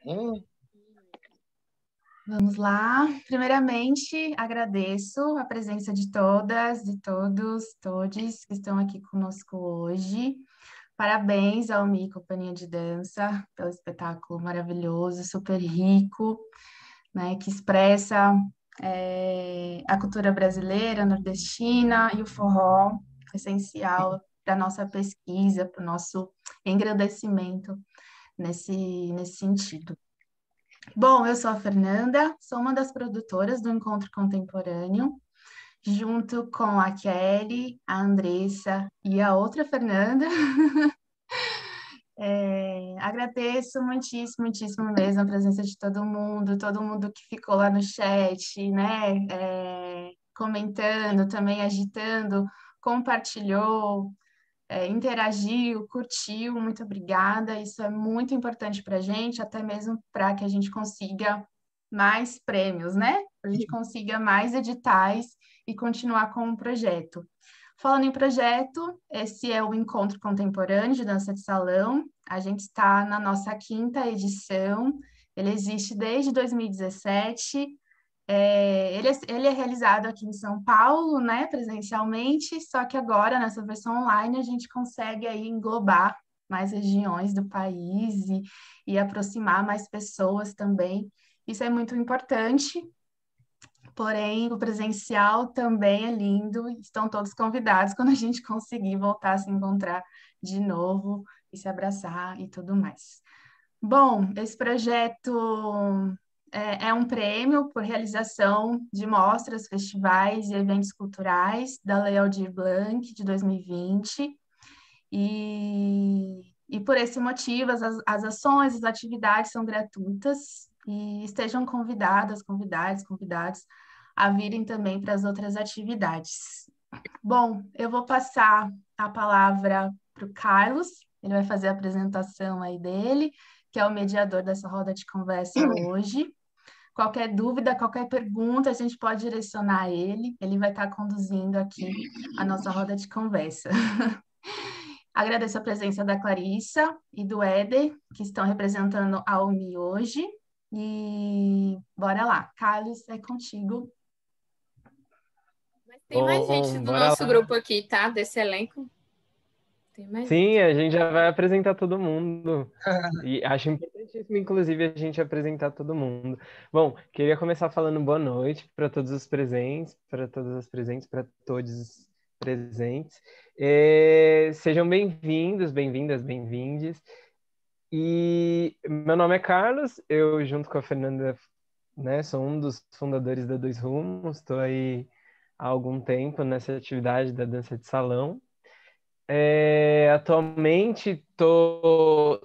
Hum. Vamos lá. Primeiramente, agradeço a presença de todas, de todos, todes que estão aqui conosco hoje. Parabéns ao Mi Companhia de Dança pelo espetáculo maravilhoso, super rico, né, que expressa a cultura brasileira, nordestina e o forró, essencial para a nossa pesquisa, para o nosso engrandecimento nesse sentido. Bom, eu sou a Fernanda, sou uma das produtoras do Encontro Contemporâneo, junto com a Kelly, a Andressa e a outra Fernanda. Agradeço muitíssimo, muitíssimo mesmo a presença de todo mundo que ficou lá no chat, né? Comentando, também agitando, compartilhou, interagiu, curtiu, muito obrigada. Isso é muito importante para a gente, até mesmo para que a gente consiga mais prêmios, né? Para a gente consiga mais editais e continuar com o projeto. Falando em projeto, esse é o Encontro Contemporâneo de Dança de Salão. A gente está na nossa 5ª edição. Ele existe desde 2017. Ele é realizado aqui em São Paulo, né, presencialmente, só que agora, nessa versão online, a gente consegue aí englobar mais regiões do país e aproximar mais pessoas também. Isso é muito importante, porém, o presencial também é lindo, estão todos convidados quando a gente conseguir voltar a se encontrar de novo e se abraçar e tudo mais. Bom, esse projeto é um prêmio por realização de mostras, festivais e eventos culturais da Lei Aldir Blanc de 2020. E por esse motivo, as ações, as atividades são gratuitas e estejam convidados a virem também para as outras atividades. Bom, eu vou passar a palavra para o Carlos, ele vai fazer a apresentação aí dele, que é o mediador dessa roda de conversa hoje. Qualquer dúvida, qualquer pergunta, a gente pode direcionar a ele, ele vai estar conduzindo aqui a nossa roda de conversa. Agradeço a presença da Clarissa e do Éder, que estão representando a UMI hoje. E bora lá, Carlos, é contigo. Mas tem mais gente do nosso grupo aqui, tá? Desse elenco. Tem mais Sim, gente. a gente já vai apresentar todo mundo. E acho importantíssimo, inclusive, a gente apresentar todo mundo. Bom, queria começar falando boa noite para todos os presentes, para todas as presentes, para todos os presentes. Sejam bem-vindos, bem-vindas, bem-vindes. E meu nome é Carlos, eu junto com a Fernanda, né, sou um dos fundadores da Dois Rumos, estou aí há algum tempo nessa atividade da dança de salão. Atualmente estou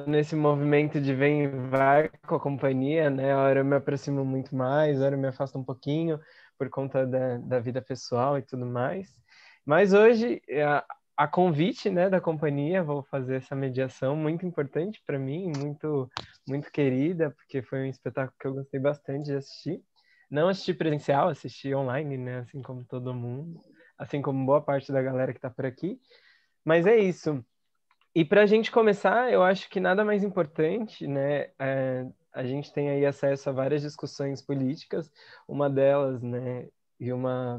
nesse movimento de vem e vai com a companhia, né? A hora eu me aproximo muito mais, a hora eu me afasto um pouquinho por conta da vida pessoal e tudo mais. Mas hoje, a convite, né, da companhia, vou fazer essa mediação muito importante para mim, muito, muito querida, porque foi um espetáculo que eu gostei bastante de assistir. Não assisti presencial, assisti online, né? Assim como todo mundo, assim como boa parte da galera que está por aqui. Mas é isso. E para a gente começar, eu acho que nada mais importante, né? A gente tem aí acesso a várias discussões políticas, uma delas, né? E uma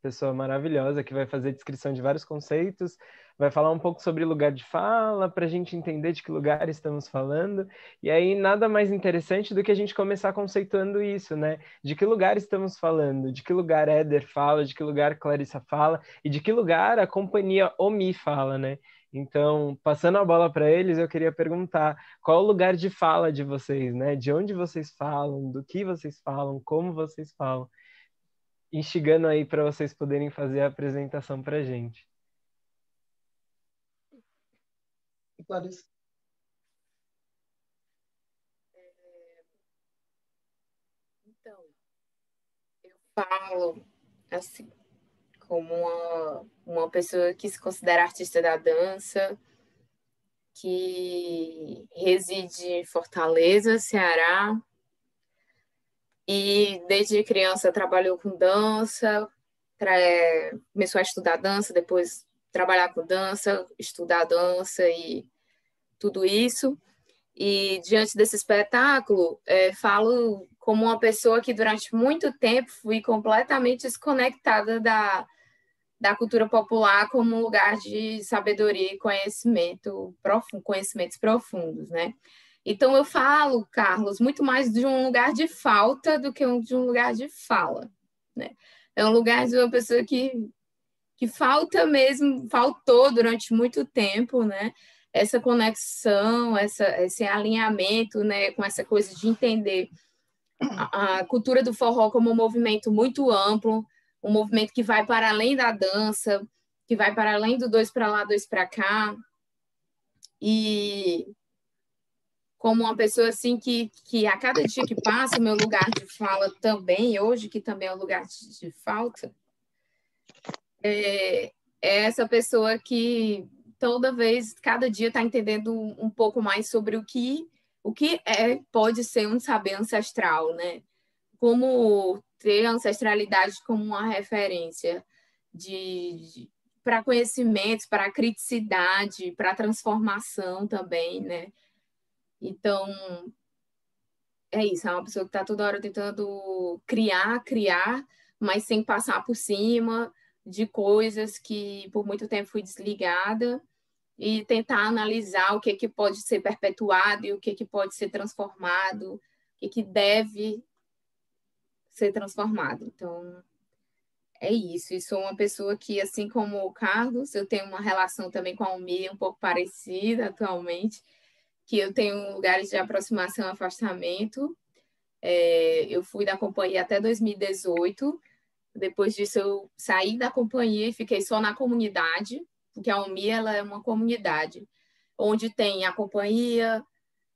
pessoa maravilhosa que vai fazer descrição de vários conceitos, vai falar um pouco sobre lugar de fala, para a gente entender de que lugar estamos falando. E aí, nada mais interessante do que a gente começar conceituando isso, né? De que lugar estamos falando, de que lugar Éder fala, de que lugar Clarissa fala, e de que lugar a companhia OMI fala, né? Então, passando a bola para eles, eu queria perguntar qual o lugar de fala de vocês, né? De onde vocês falam, do que vocês falam, como vocês falam, instigando aí para vocês poderem fazer a apresentação para a gente. Clarissa. Então, eu falo assim, como uma pessoa que se considera artista da dança, que reside em Fortaleza, Ceará, e desde criança trabalhou com dança, começou a estudar dança, depois trabalhar com dança, estudar dança e tudo isso. E diante desse espetáculo, falo como uma pessoa que durante muito tempo fui completamente desconectada da cultura popular como um lugar de sabedoria e conhecimento profundo, conhecimentos profundos, né? Então eu falo, Carlos, muito mais de um lugar de falta do que de um lugar de fala, né? É um lugar de uma pessoa que falta mesmo, faltou durante muito tempo, né? Essa conexão, esse alinhamento, né? Com essa coisa de entender a cultura do forró como um movimento muito amplo, um movimento que vai para além da dança, que vai para além do dois para lá, dois para cá. E como uma pessoa assim que a cada dia que passa, o meu lugar de fala também, hoje, que também é um lugar de falta, é essa pessoa que toda vez, cada dia está entendendo um pouco mais sobre o que pode ser um saber ancestral, né? Como ter a ancestralidade como uma referência para conhecimentos, para criticidade, para transformação também, né? Então, é isso, é uma pessoa que está toda hora tentando criar, mas sem passar por cima de coisas que por muito tempo fui desligada e tentar analisar o que pode ser perpetuado e o que pode ser transformado, o que deve ser transformado. Então, é isso. E sou uma pessoa que, assim como o Carlos, eu tenho uma relação também com a Almir um pouco parecida atualmente, que eu tenho lugares de aproximação e afastamento. Eu fui da companhia até 2018. Depois disso, eu saí da companhia e fiquei só na comunidade, porque a Almir, ela é uma comunidade, onde tem a companhia,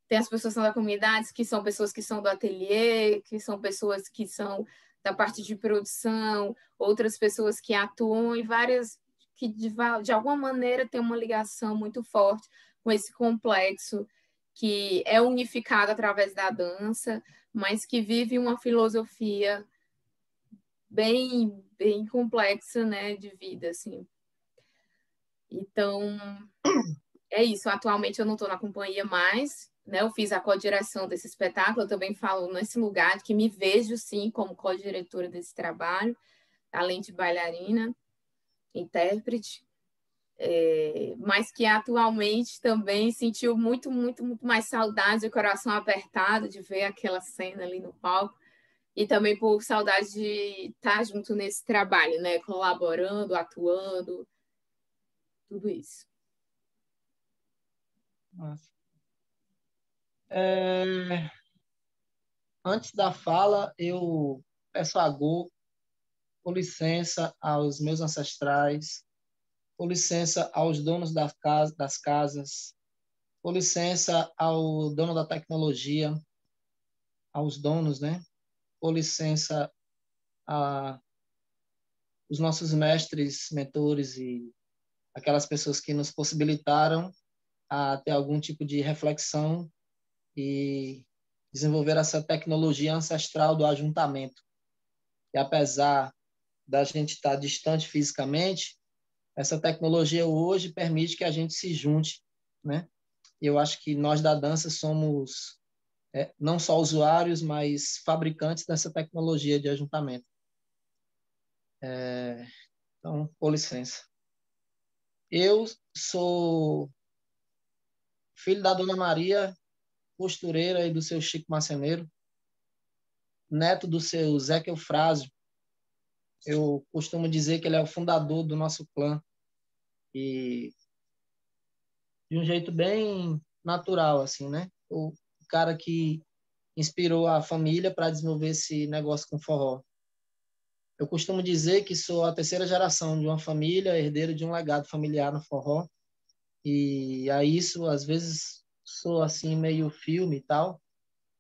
tem as pessoas que são da comunidade, que são pessoas que são do ateliê, que são pessoas que são da parte de produção, outras pessoas que atuam e várias que, de alguma maneira, têm uma ligação muito forte com esse complexo que é unificado através da dança, mas que vive uma filosofia bem, bem complexa, né, de vida, assim. Então, é isso. Atualmente eu não estou na companhia mais, né? Eu fiz a co-direção desse espetáculo, eu também falo nesse lugar que me vejo, sim, como co-diretora desse trabalho, além de bailarina, intérprete, mas que atualmente também sentiu muito, muito, muito mais saudade, o coração apertado de ver aquela cena ali no palco, e também por saudade de estar junto nesse trabalho, né? Colaborando, atuando, tudo isso. Nossa. Antes da fala, eu peço a Gô, com licença aos meus ancestrais, com licença aos donos das casas, com licença ao dono da tecnologia, aos donos, né? Com licença a os nossos mestres, mentores e aquelas pessoas que nos possibilitaram a ter algum tipo de reflexão e desenvolver essa tecnologia ancestral do ajuntamento. E apesar da gente estar distante fisicamente, essa tecnologia hoje permite que a gente se junte, né? Eu acho que nós da dança somos não só usuários, mas fabricantes dessa tecnologia de ajuntamento. Então, com licença. Eu sou filho da Dona Maria, costureira, e do seu Chico Marceneiro, neto do seu Zeca Eufrásio. Eu costumo dizer que ele é o fundador do nosso clã. E de um jeito bem natural, assim, né? O cara que inspirou a família para desenvolver esse negócio com forró. Eu costumo dizer que sou a terceira geração de uma família, herdeiro de um legado familiar no forró. E a isso, às vezes, sou assim meio filme e tal,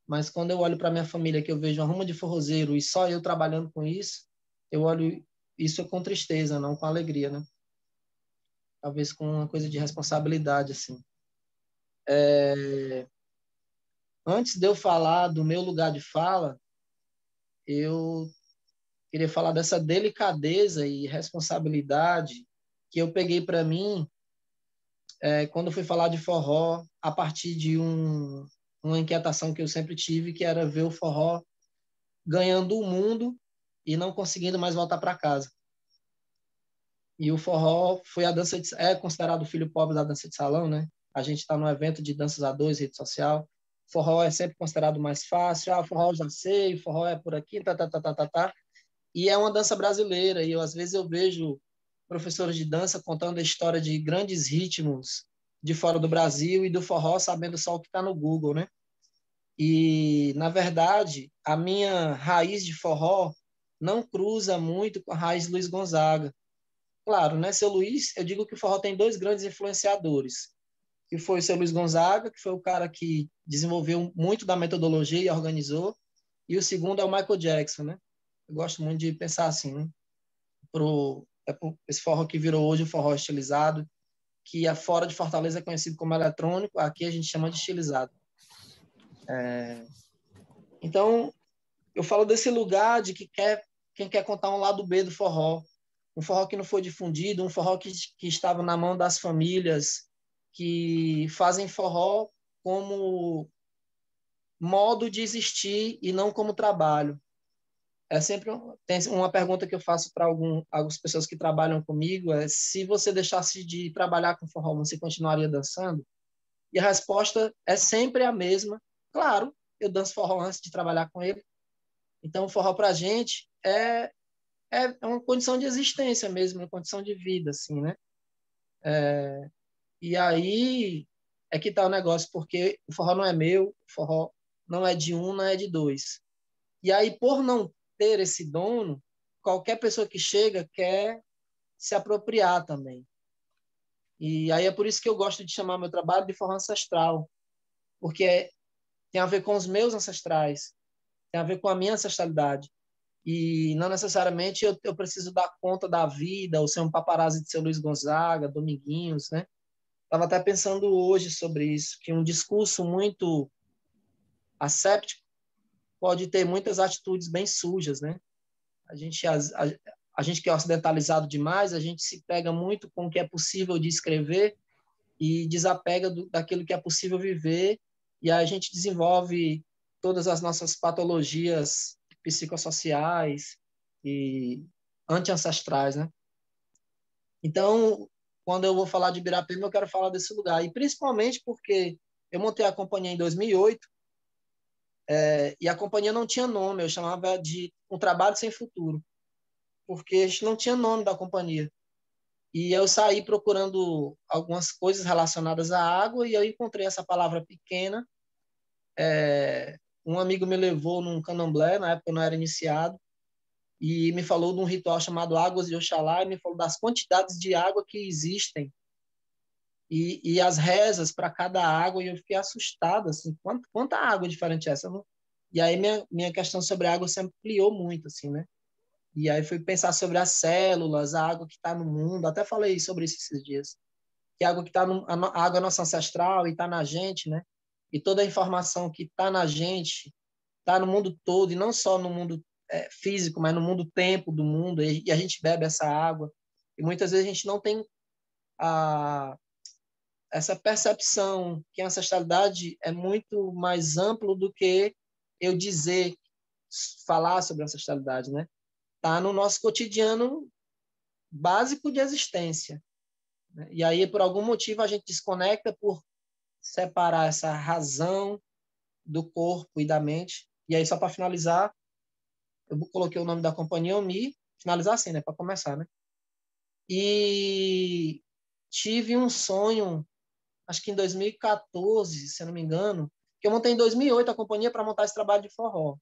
mas quando eu olho para minha família, que eu vejo uma ruma de forrozeiro e só eu trabalhando com isso, eu olho isso com tristeza, não com alegria, né? Talvez com uma coisa de responsabilidade, assim. Antes de eu falar do meu lugar de fala, eu queria falar dessa delicadeza e responsabilidade que eu peguei para mim quando eu fui falar de forró, a partir de uma inquietação que eu sempre tive, que era ver o forró ganhando o mundo e não conseguindo mais voltar para casa. E o forró foi a dança é considerado o filho pobre da dança de salão, né? A gente está no evento de danças a dois, rede social. Forró é sempre considerado mais fácil. Ah, forró já sei, forró é por aqui, tá. E é uma dança brasileira. E às vezes eu vejo professores de dança contando a história de grandes ritmos de fora do Brasil e do forró sabendo só o que está no Google, né? E, na verdade, a minha raiz de forró não cruza muito com a raiz de Luiz Gonzaga. Claro, né, seu Luiz, eu digo que o forró tem dois grandes influenciadores, que foi o seu Luiz Gonzaga, que foi o cara que desenvolveu muito da metodologia e organizou, e o segundo é o Michael Jackson, né? Eu gosto muito de pensar assim, né? Esse forró que virou hoje o forró estilizado, que fora de Fortaleza é conhecido como eletrônico, aqui a gente chama de estilizado. Então, eu falo desse lugar de quem quer contar um lado B do forró, um forró que não foi difundido, um forró que estava na mão das famílias que fazem forró como modo de existir e não como trabalho. Tem uma pergunta que eu faço para algumas pessoas que trabalham comigo, se você deixasse de trabalhar com forró, você continuaria dançando? E a resposta é sempre a mesma. Claro, eu danço forró antes de trabalhar com ele. Então, o forró para a gente é uma condição de existência mesmo, uma condição de vida, assim, né? E aí é que tá o negócio, porque o forró não é meu, o forró não é de um, não é de dois. E aí, por não ter esse dono, qualquer pessoa que chega quer se apropriar também. E aí é por isso que eu gosto de chamar meu trabalho de forró ancestral, porque tem a ver com os meus ancestrais, tem a ver com a minha ancestralidade. E não necessariamente eu preciso dar conta da vida ou ser um paparazzi de seu Luiz Gonzaga, Dominguinhos, né? Estava até pensando hoje sobre isso, que um discurso muito asséptico pode ter muitas atitudes bem sujas, né? A gente que é ocidentalizado demais, a gente se pega muito com o que é possível de escrever e desapega daquilo que é possível viver, e aí a gente desenvolve todas as nossas patologias psicossociais e anti-ancestrais, né? Então, quando eu vou falar de Ibirapema, eu quero falar desse lugar, e principalmente porque eu montei a companhia em 2008, e a companhia não tinha nome, eu chamava de Um Trabalho Sem Futuro, porque a gente não tinha nome da companhia. E eu saí procurando algumas coisas relacionadas à água e eu encontrei essa palavra pequena. Um amigo me levou num candomblé, na época eu não era iniciado, e me falou de um ritual chamado Águas de Oxalá, e me falou das quantidades de água que existem e as rezas para cada água, e eu fiquei assustado, assim, quanta água diferente é essa? E aí minha questão sobre a água se ampliou muito, assim, né? E aí fui pensar sobre as células, a água que está no mundo, até falei sobre isso esses dias, que a água que está a água é nossa ancestral e está na gente, né? E toda a informação que está na gente está no mundo todo, e não só no mundo físico, mas no mundo tempo do mundo, e a gente bebe essa água. E muitas vezes a gente não tem essa percepção que a ancestralidade é muito mais amplo do que eu falar sobre ancestralidade, né? Tá no nosso cotidiano básico de existência, né? E aí, por algum motivo, a gente desconecta por separar essa razão do corpo e da mente. E aí, só para finalizar, eu coloquei o nome da companhia OMI, finalizar assim, né? Para começar, né? E tive um sonho, acho que em 2014, se eu não me engano, que eu montei em 2008 a companhia para montar esse trabalho de forró.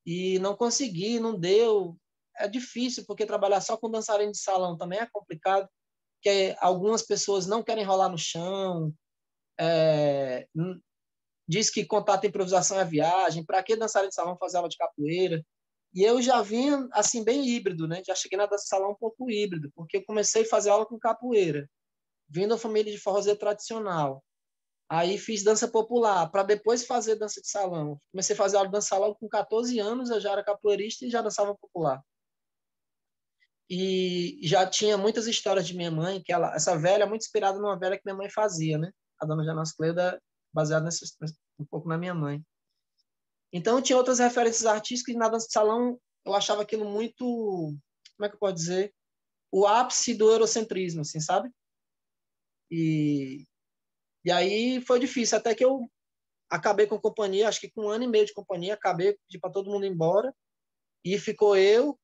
E não consegui, não deu. É difícil, porque trabalhar só com dançarino de salão também é complicado, porque algumas pessoas não querem rolar no chão, diz que contato e improvisação é viagem, para que dançarino de salão fazer aula de capoeira? E eu já vinha, assim, bem híbrido, né? Já cheguei na dança de salão um pouco híbrido, porque eu comecei a fazer aula com capoeira, vindo da família de forrozeiro tradicional. Aí fiz dança popular, para depois fazer dança de salão. Comecei a fazer aula de dança de salão com 14 anos, eu já era capoeirista e já dançava popular. e já tinha muitas histórias de minha mãe, que essa velha é muito inspirada numa velha que minha mãe fazia, né? A dona Janas Cleuda, baseada um pouco na minha mãe. Então, tinha outras referências artísticas, e na dança de salão eu achava aquilo muito, como é que eu posso dizer? O ápice do eurocentrismo, assim, sabe? E aí foi difícil, até que eu acabei com a companhia, acho que com 1 ano e meio de companhia, acabei de para todo mundo ir embora, e ficou eu,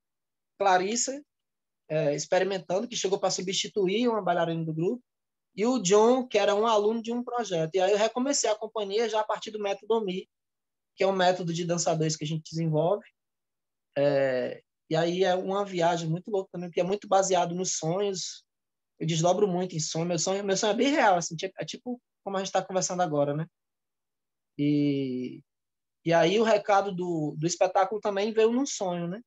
Clarissa, experimentando, que chegou para substituir uma bailarina do grupo, e o John, que era um aluno de um projeto. E aí eu recomecei a companhia já a partir do método OMI, que é um método de dançadores que a gente desenvolve. E aí é uma viagem muito louca também, porque é muito baseado nos sonhos. Eu desdobro muito em sonho. Meu sonho é bem real, assim, é tipo como a gente está conversando agora, né? E aí o recado do espetáculo também veio num sonho, né?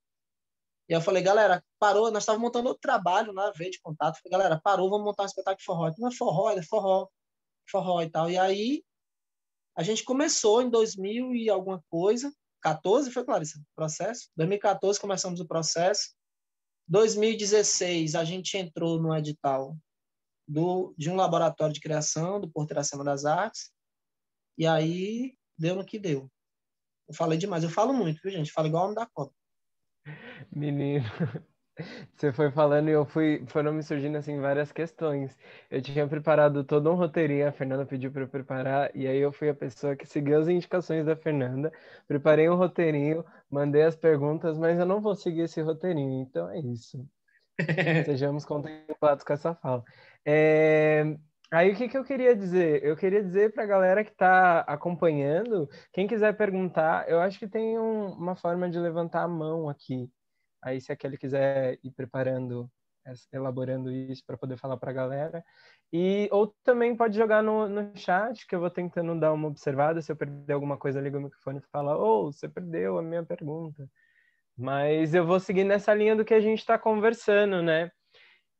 E eu falei, galera, parou, nós estávamos montando outro trabalho na veia de contato. Falei, galera, parou, vamos montar um espetáculo de forró. Não é forró, é forró, forró e tal. E aí a gente começou em 2000 e alguma coisa, 14 foi, Clarissa, o processo? 2014 começamos o processo. 2016 a gente entrou no edital de um laboratório de criação do Porto Iracema das Artes. E aí deu no que deu. Eu falei demais, eu falo muito, viu, gente? Falo igual homem da Copa. Menino, você foi falando e foram me surgindo assim várias questões. Eu tinha preparado todo um roteirinho, a Fernanda pediu para eu preparar, e aí eu fui a pessoa que seguiu as indicações da Fernanda, preparei um roteirinho, mandei as perguntas, mas eu não vou seguir esse roteirinho, então é isso. Sejamos contemplados com essa fala. Aí o que eu queria dizer? Eu queria dizer para a galera que está acompanhando, quem quiser perguntar, eu acho que tem uma forma de levantar a mão aqui. Aí se aquele quiser ir preparando, elaborando isso para poder falar para a galera. Ou também pode jogar no chat, que eu vou tentando dar uma observada. Se eu perder alguma coisa, liga o microfone e fala, você perdeu a minha pergunta. Mas eu vou seguir nessa linha do que a gente está conversando, né?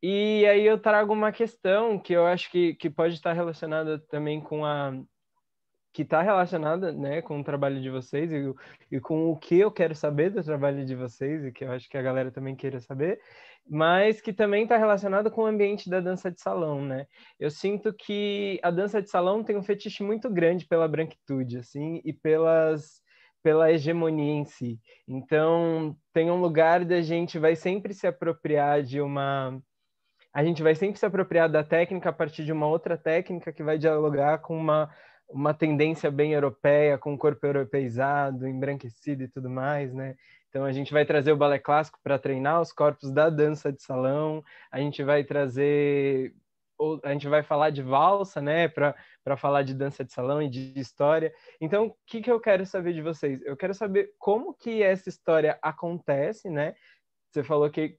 E aí eu trago uma questão que eu acho que pode estar relacionada também com que está relacionada, né, com o trabalho de vocês e com o que eu quero saber do trabalho de vocês e que eu acho que a galera também queira saber, mas que também está relacionada com o ambiente da dança de salão, né? Eu sinto que a dança de salão tem um fetiche muito grande pela branquitude, assim, e pela hegemonia em si. Então, tem um lugar da gente vai sempre se apropriar a gente vai sempre se apropriar da técnica a partir de uma outra técnica que vai dialogar com uma tendência bem europeia, com o corpo europeizado, embranquecido e tudo mais, né? Então a gente vai trazer o balé clássico para treinar os corpos da dança de salão, a gente vai falar de valsa, né, para falar de dança de salão e de história. Então, o que eu quero saber de vocês? Eu quero saber como que essa história acontece, né? Você falou que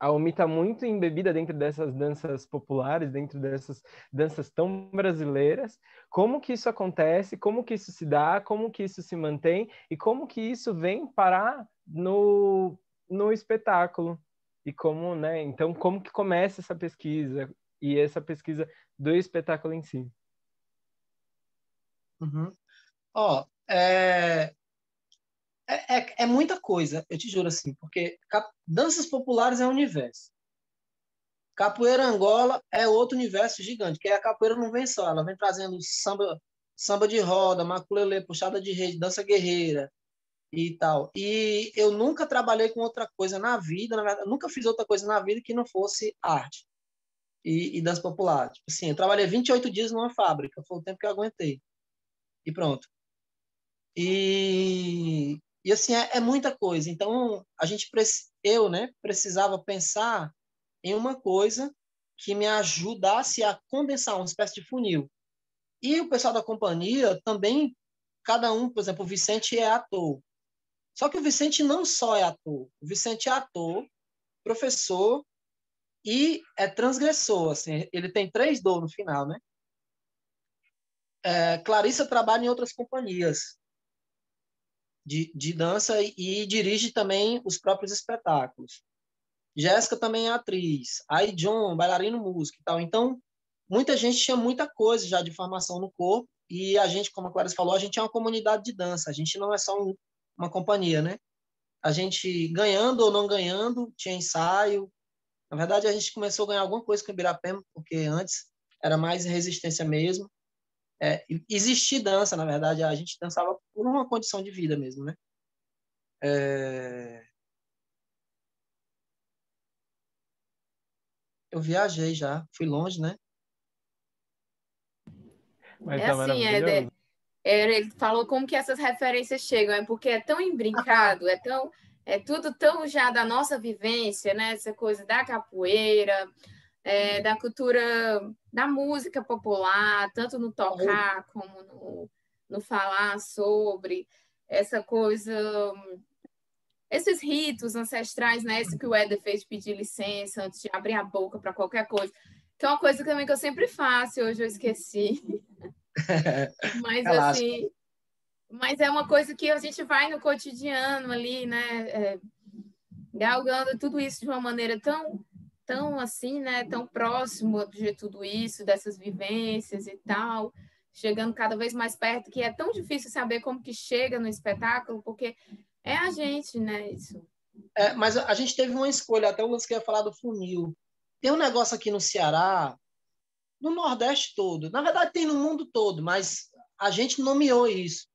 a OMI está muito embebida dentro dessas danças populares, dentro dessas danças tão brasileiras. Como que isso acontece? Como que isso se dá? Como que isso se mantém? E como que isso vem parar no espetáculo? E como, né? Então, como que começa essa pesquisa? E essa pesquisa do espetáculo em si? Uhum. Ó, é muita coisa, eu te juro assim, porque danças populares é um universo. Capoeira Angola é outro universo gigante, que a capoeira não vem só, ela vem trazendo samba de roda, maculelê, puxada de rede, dança guerreira e tal. E eu nunca trabalhei com outra coisa na vida, na verdade, nunca fiz outra coisa na vida que não fosse arte e dança popular. Tipo assim, eu trabalhei 28 dias numa fábrica, foi o tempo que eu aguentei. E pronto. E assim, é muita coisa. Então, eu, né, precisava pensar em uma coisa que me ajudasse a condensar uma espécie de funil. E o pessoal da companhia também, cada um, por exemplo, o Vicente é ator. Só que o Vicente não só é ator. O Vicente é ator, professor e é transgressor. Assim, ele tem 3 dor no final, né? Clarissa trabalha em outras companhias de dança e dirige também os próprios espetáculos. Jéssica também é atriz. Aí John, bailarino, músico e tal. Então, muita gente tinha muita coisa já de formação no corpo e a gente, como a Clarice falou, a gente é uma comunidade de dança. A gente não é só uma companhia, né? A gente, ganhando ou não ganhando, tinha ensaio, Na verdade, a gente começou a ganhar alguma coisa com o Ibirapema, porque antes era mais resistência mesmo. Existia dança, na verdade, a gente dançava por uma condição de vida mesmo, né? Eu viajei já, fui longe, né? Mas É tá assim, maravilhoso. ele falou como que essas referências chegam, é porque é tão embrincado, é tudo tão já da nossa vivência, né? Essa coisa da capoeira, da cultura, da música popular, tanto no tocar como no falar sobre essa coisa, esses ritos ancestrais, né? Esse que o Éder fez de pedir licença antes de abrir a boca para qualquer coisa, que é uma coisa também que eu sempre faço, hoje eu esqueci. Mas Relaxa. assim, mas é uma coisa que a gente vai no cotidiano ali, né? Galgando tudo isso de uma maneira tão assim, né? Tão próximo de tudo isso, dessas vivências e tal, chegando cada vez mais perto, que é tão difícil saber como que chega no espetáculo, porque é a gente, né? Isso. Mas a gente teve uma escolha, até o Lúcio que ia falar do funil. Tem um negócio aqui no Ceará, no Nordeste todo. Na verdade, tem no mundo todo, mas a gente nomeou isso,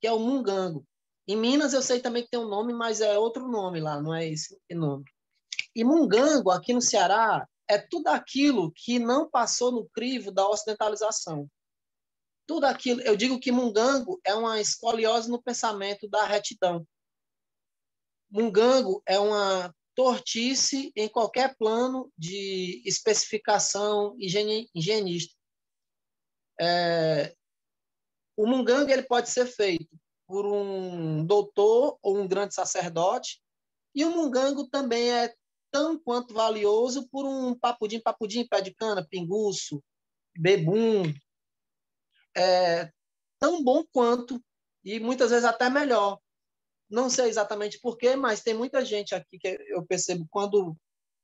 que é o mungango. Em Minas, eu sei também que tem um nome, mas é outro nome lá, não é esse nome. E mungango, aqui no Ceará, é tudo aquilo que não passou no crivo da ocidentalização. Tudo aquilo, eu digo que mungango é uma escoliose no pensamento da retidão. Mungango é uma tortice em qualquer plano de especificação higienista. O mungango ele pode ser feito por um doutor ou um grande sacerdote, e o mungango também é tão quanto valioso por um papudim, pé de cana, pinguço, bebum, tão bom quanto, e muitas vezes até melhor. Não sei exatamente porquê, mas tem muita gente aqui que eu percebo quando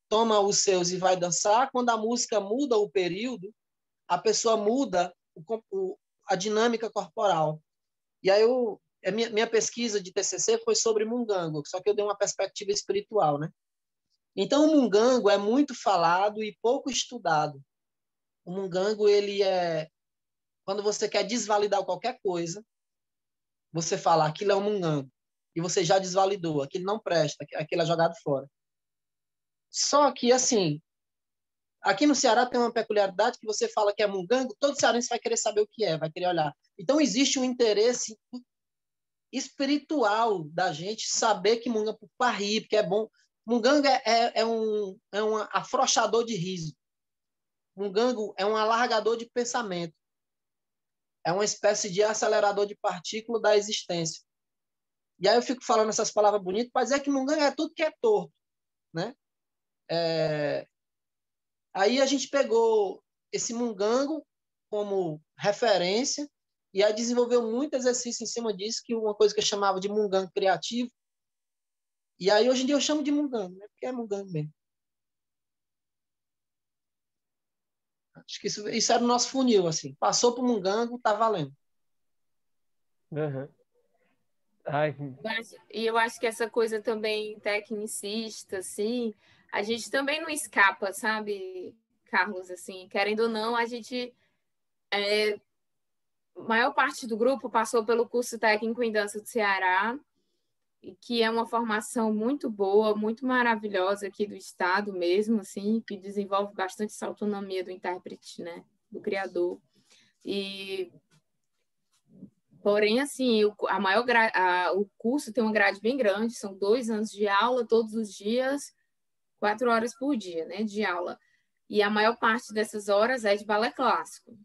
toma os seus e vai dançar, quando a música muda o período, a pessoa muda a dinâmica corporal. E aí minha pesquisa de TCC foi sobre mungango, só que eu dei uma perspectiva espiritual, né? Então, o mungango é muito falado e pouco estudado. O mungango, ele é... Quando você quer desvalidar qualquer coisa, você fala, aquilo é um mungango. E você já desvalidou, aquilo não presta, aquilo é jogado fora. Só que, assim, aqui no Ceará tem uma peculiaridade que você fala que é mungango, todo cearense vai querer saber o que é, vai querer olhar. Então, existe um interesse espiritual da gente saber que mungango para rir, porque é bom. Mungango é um afrouxador de riso. Mungango é um alargador de pensamento. É uma espécie de acelerador de partícula da existência. E aí eu fico falando essas palavras bonitas para dizer que mungango é tudo que é torto, né? Aí a gente pegou esse mungango como referência e aí desenvolveu muito exercício em cima disso, que uma coisa que eu chamava de mungango criativo. E aí hoje em dia eu chamo de mungango, né? Porque é mungango mesmo. Acho que isso era o nosso funil, assim. Passou para o mungango, tá valendo. Uhum. Ai, E eu acho que essa coisa também tecnicista, assim, a gente também não escapa, sabe, Carlos, assim, querendo ou não, a gente, a maior parte do grupo passou pelo curso técnico em dança do Ceará, que é uma formação muito boa, muito maravilhosa aqui do estado mesmo, assim, que desenvolve bastante essa autonomia do intérprete, né, do criador. Porém, assim, o curso tem uma grade bem grande, são 2 anos de aula todos os dias, 4 horas por dia, né, de aula. E a maior parte dessas horas é de balé clássico.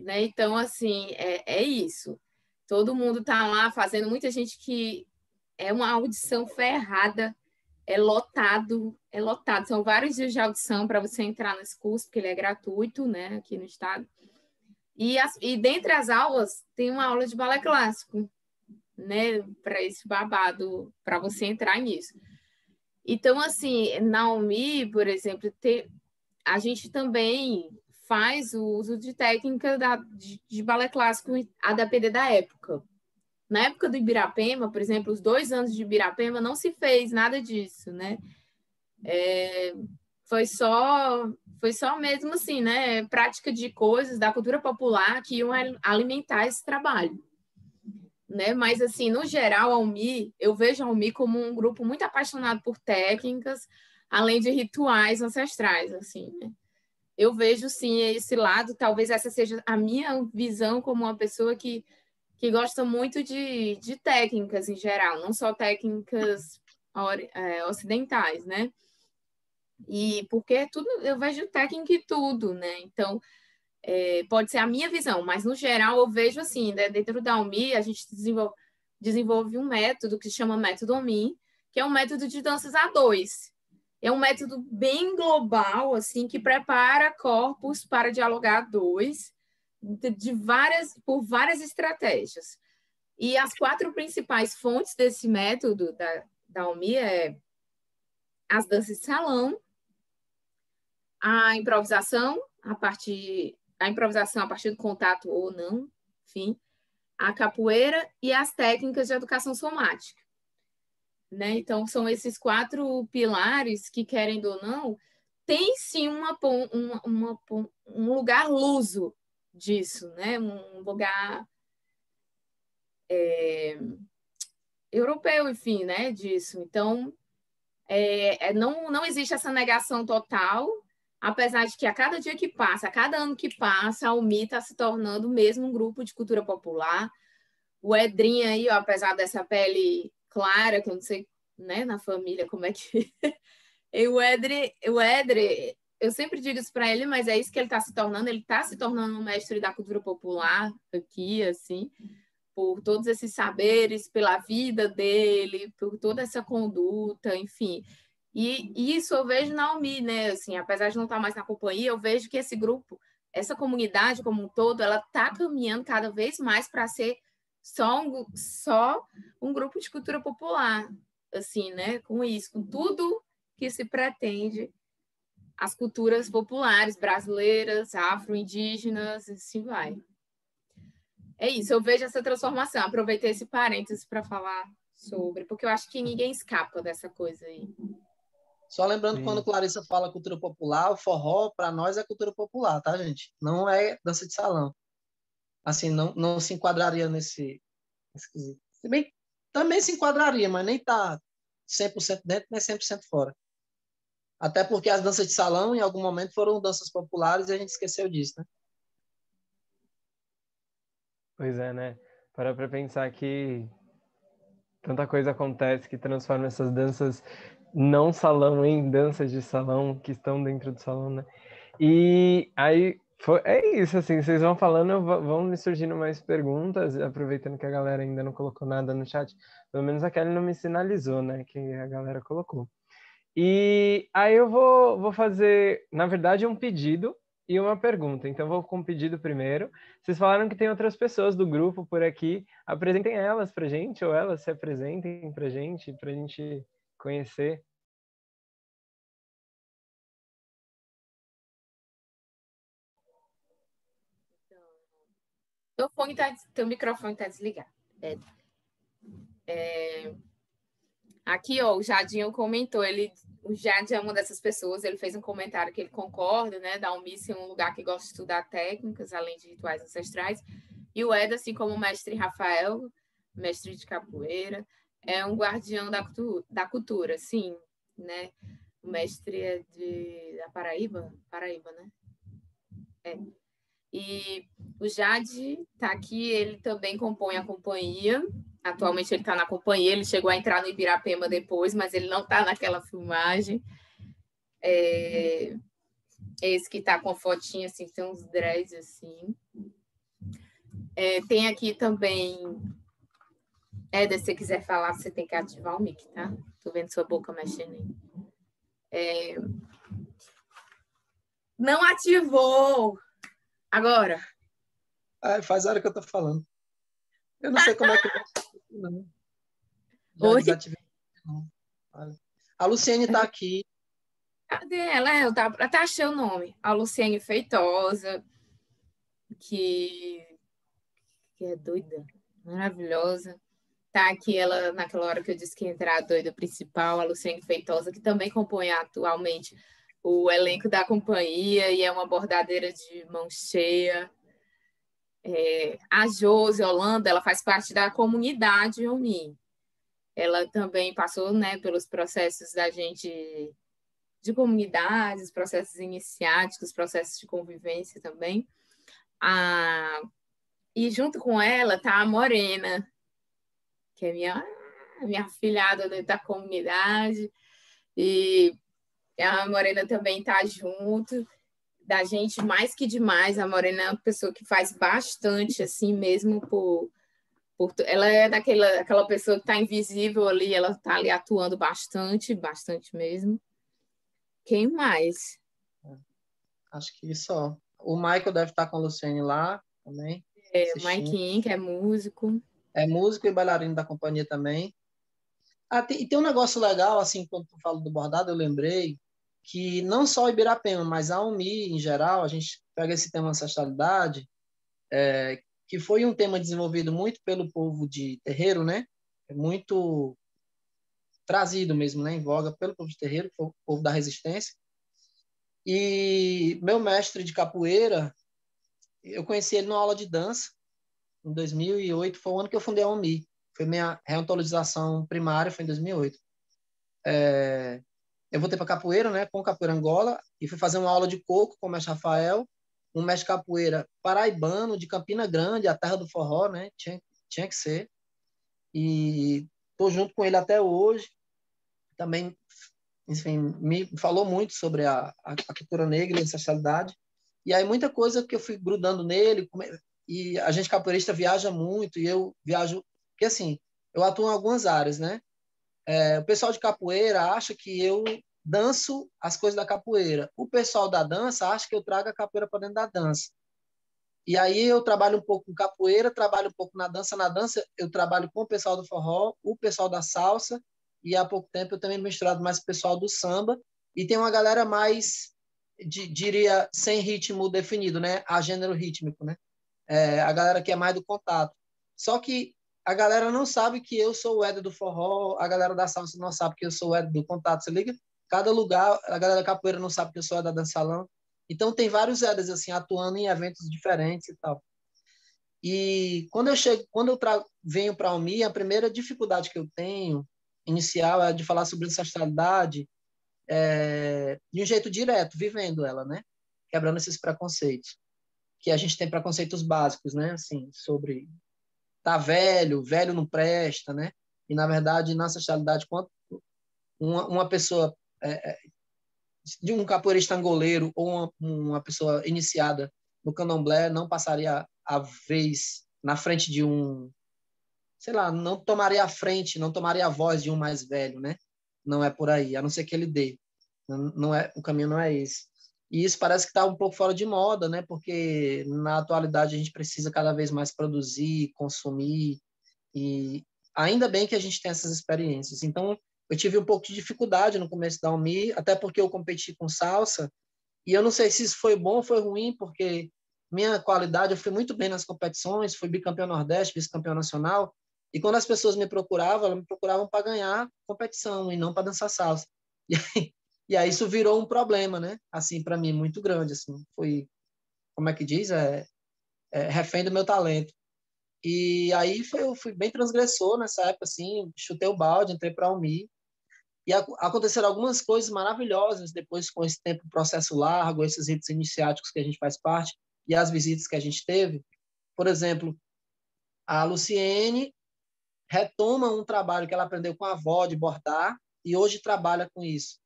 Né? Então, assim, é isso. Todo mundo está lá fazendo, muita gente que é uma audição ferrada, é lotado. São vários dias de audição para você entrar nesse curso, porque ele é gratuito, né, aqui no estado. E dentre as aulas, tem uma aula de balé clássico, né, para esse babado, para você entrar nisso. Então, assim, na UMI, por exemplo, a gente também faz o uso de técnica de balé clássico a depender da época. Na época do Ibirapema, por exemplo, os 2 anos de Ibirapema não se fez nada disso, né? Foi só mesmo assim, né? Prática de coisas da cultura popular que iam alimentar esse trabalho, né? Mas, assim, no geral, eu vejo a Almi como um grupo muito apaixonado por técnicas, além de rituais ancestrais, assim, né? Eu vejo, sim, esse lado, talvez essa seja a minha visão como uma pessoa que gosta muito de técnicas em geral, não só técnicas ocidentais, né? E porque tudo, eu vejo técnica e tudo, né? Então, pode ser a minha visão, mas no geral eu vejo assim, né? Dentro da Almi, a gente desenvolve um método que se chama método Almi, que é um método de danças a dois. É um método bem global, assim, que prepara corpos para dialogar a dois, por várias estratégias. E as 4 principais fontes desse método da Almi as danças de salão, a improvisação a partir do contato ou não, enfim, a capoeira e as técnicas de educação somática, né? Então são esses 4 pilares que, querendo ou não, tem sim um lugar luso disso, né? Um lugar europeu, enfim, né? Disso. Então não existe essa negação total, apesar de que a cada dia que passa, a cada ano que passa, a Almi está se tornando mesmo um grupo de cultura popular. O Edrinho aí, ó, apesar dessa pele clara, que eu não sei, né, na família como é que... E o Edre, eu sempre digo isso para ele, mas é isso que ele está se tornando um mestre da cultura popular aqui, assim, por todos esses saberes, pela vida dele, por toda essa conduta, enfim. E isso eu vejo na Almi, né? Assim, apesar de não estar mais na companhia, eu vejo que esse grupo, essa comunidade como um todo, ela está caminhando cada vez mais para ser só um grupo de cultura popular, assim, né? Com isso, com tudo que se pretende as culturas populares brasileiras, afro-indígenas, e assim vai. É isso, eu vejo essa transformação. Aproveitei esse parênteses para falar sobre, porque eu acho que ninguém escapa dessa coisa aí. Só lembrando que quando Clarissa fala cultura popular, o forró, para nós, é cultura popular, tá, gente? Não é dança de salão. Assim, não se enquadraria nesse quesito. Se bem, também se enquadraria, mas nem tá 100% dentro, nem 100% fora. Até porque as danças de salão, em algum momento, foram danças populares e a gente esqueceu disso, né? Pois é, né? Para pensar que tanta coisa acontece que transforma essas danças não salão em danças de salão que estão dentro do salão, né? E aí é isso, assim, vocês vão falando, vão me surgindo mais perguntas, aproveitando que a galera ainda não colocou nada no chat, pelo menos a Kelly não me sinalizou, né, que a galera colocou. E aí eu vou fazer, na verdade, um pedido e uma pergunta. Então, vou com o pedido primeiro. Vocês falaram que tem outras pessoas do grupo por aqui. Apresentem elas pra gente, ou elas se apresentem pra gente conhecer. Teu microfone está desligado. Aqui, ó, o Jadinho comentou, o Jadinho é uma dessas pessoas, ele fez um comentário que ele concorda, né, da Almi ser um lugar que gosta de estudar técnicas, além de rituais ancestrais, e o Ed, assim como o mestre Rafael, mestre de capoeira, é um guardião da cultura, sim, né, o mestre é da Paraíba, né, E o Jade está aqui, ele também compõe a companhia. Atualmente ele está na companhia, ele chegou a entrar no Ibirapema depois, mas ele não está naquela filmagem. Esse que está com a fotinha, assim, tem uns dreads, assim. Tem aqui também... se você quiser falar, você tem que ativar o mic, tá? Tô vendo sua boca mexendo aí. Não ativou! Agora. Faz a hora que eu tô falando. Eu não sei como é que não. Já Oi? desativei. A Luciene tá aqui. Cadê ela? Eu até achei o nome. A Luciene Feitosa, que é doida, maravilhosa. tá aqui ela, naquela hora que eu disse que ia entrar a doida principal, a Luciene Feitosa, que também compõe atualmente o elenco da companhia e é uma bordadeira de mão cheia. A Josi Holanda, ela faz parte da comunidade UNI. Ela também passou, né, pelos processos da gente de comunidades, processos iniciáticos, processos de convivência também. E junto com ela tá a Morena, que é minha afilhada dentro da comunidade. E a Morena também tá junto da gente, mais que demais. A Morena é uma pessoa que faz bastante, assim, mesmo ela é aquela pessoa que está invisível ali, ela está ali atuando bastante, bastante mesmo. Quem mais? Acho que só. O Michael deve estar com a Luciene lá também. O Maikinho, que é músico. É músico e bailarino da companhia também. E tem um negócio legal, assim, quando tu fala do bordado, eu lembrei que não só o Ibirapema, mas a UMI, em geral, a gente pega esse tema ancestralidade, que foi um tema desenvolvido muito pelo povo de terreiro, né? Muito trazido mesmo, né? Em voga pelo povo de terreiro, o povo da resistência. E meu mestre de capoeira, eu conheci ele numa aula de dança, em 2008, foi o ano que eu fundei a UMI. Foi minha reontologização primária, foi em 2008. Eu voltei para capoeira, né, com capoeira Angola, e fui fazer uma aula de coco com o mestre Rafael, um mestre capoeira paraibano, de Campina Grande, a terra do forró, né, tinha que ser. E estou junto com ele até hoje. Também, enfim, me falou muito sobre a cultura negra e a ancestralidade. E aí muita coisa que eu fui grudando nele, e a gente capoeirista viaja muito, e eu viajo, porque assim, eu atuo em algumas áreas, né? O pessoal de capoeira acha que eu danço as coisas da capoeira. O pessoal da dança acha que eu trago a capoeira para dentro da dança. E aí eu trabalho um pouco com capoeira, trabalho um pouco na dança. Na dança eu trabalho com o pessoal do forró, o pessoal da salsa, e há pouco tempo eu também misturado mais com o pessoal do samba. E tem uma galera mais, diria, sem ritmo definido, né? A gênero rítmico, né? A galera que é mais do contato. Só que a galera não sabe que eu sou o Éder do forró, a galera da salsa não sabe que eu sou o Éder do contato, você liga? Cada lugar, a galera da capoeira não sabe que eu sou o Éder da dança salão. Então tem vários Éders assim atuando em eventos diferentes e tal. E quando eu venho para a UMI, a primeira dificuldade que eu tenho inicial é de falar sobre ancestralidade de um jeito direto, vivendo ela, né? Quebrando esses preconceitos. Que a gente tem preconceitos básicos, né? Assim, sobre tá velho não presta, né? E, na verdade, na ancestralidade, quando uma pessoa de um capoeirista angoleiro ou uma pessoa iniciada no candomblé não passaria a vez na frente de sei lá, não tomaria a frente, não tomaria a voz de um mais velho, né? Não é por aí, a não ser que ele dê. Não é, o caminho não é esse. E isso parece que está um pouco fora de moda, né? Porque na atualidade a gente precisa cada vez mais produzir, consumir, e ainda bem que a gente tem essas experiências. Então, eu tive um pouco de dificuldade no começo da UMI, até porque eu competi com salsa, e eu não sei se isso foi bom ou foi ruim, porque minha qualidade, eu fui muito bem nas competições, fui bicampeão Nordeste, vice-campeão nacional, e quando as pessoas me procuravam, elas me procuravam para ganhar competição e não para dançar salsa. E aí isso virou um problema, né? Assim, para mim, muito grande, assim. Foi, como é que diz? Refém do meu talento. E aí eu fui bem transgressor nessa época, assim, chutei o balde, entrei para a UMI. E aconteceram algumas coisas maravilhosas depois, com esse tempo, processo largo, esses ritos iniciáticos que a gente faz parte e as visitas que a gente teve. Por exemplo, a Luciene retoma um trabalho que ela aprendeu com a avó de bordar e hoje trabalha com isso.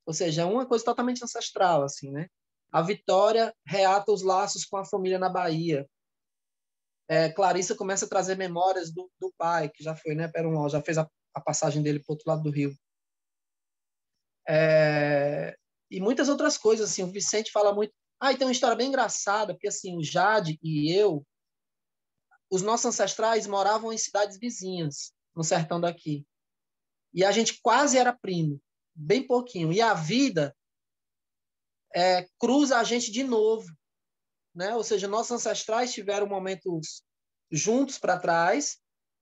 Ou seja, é uma coisa totalmente ancestral, assim, né? A Vitória reata os laços com a família na Bahia. Clarissa começa a trazer memórias do pai, que já foi, né, Perunol, já fez a passagem dele para o outro lado do rio. E muitas outras coisas, assim, o Vicente fala muito... e tem uma história bem engraçada, porque, assim, o Jade e eu, os nossos ancestrais moravam em cidades vizinhas, no sertão daqui. E a gente quase era primo, bem pouquinho. E a vida cruza a gente de novo, né? Ou seja, nossos ancestrais tiveram momentos juntos para trás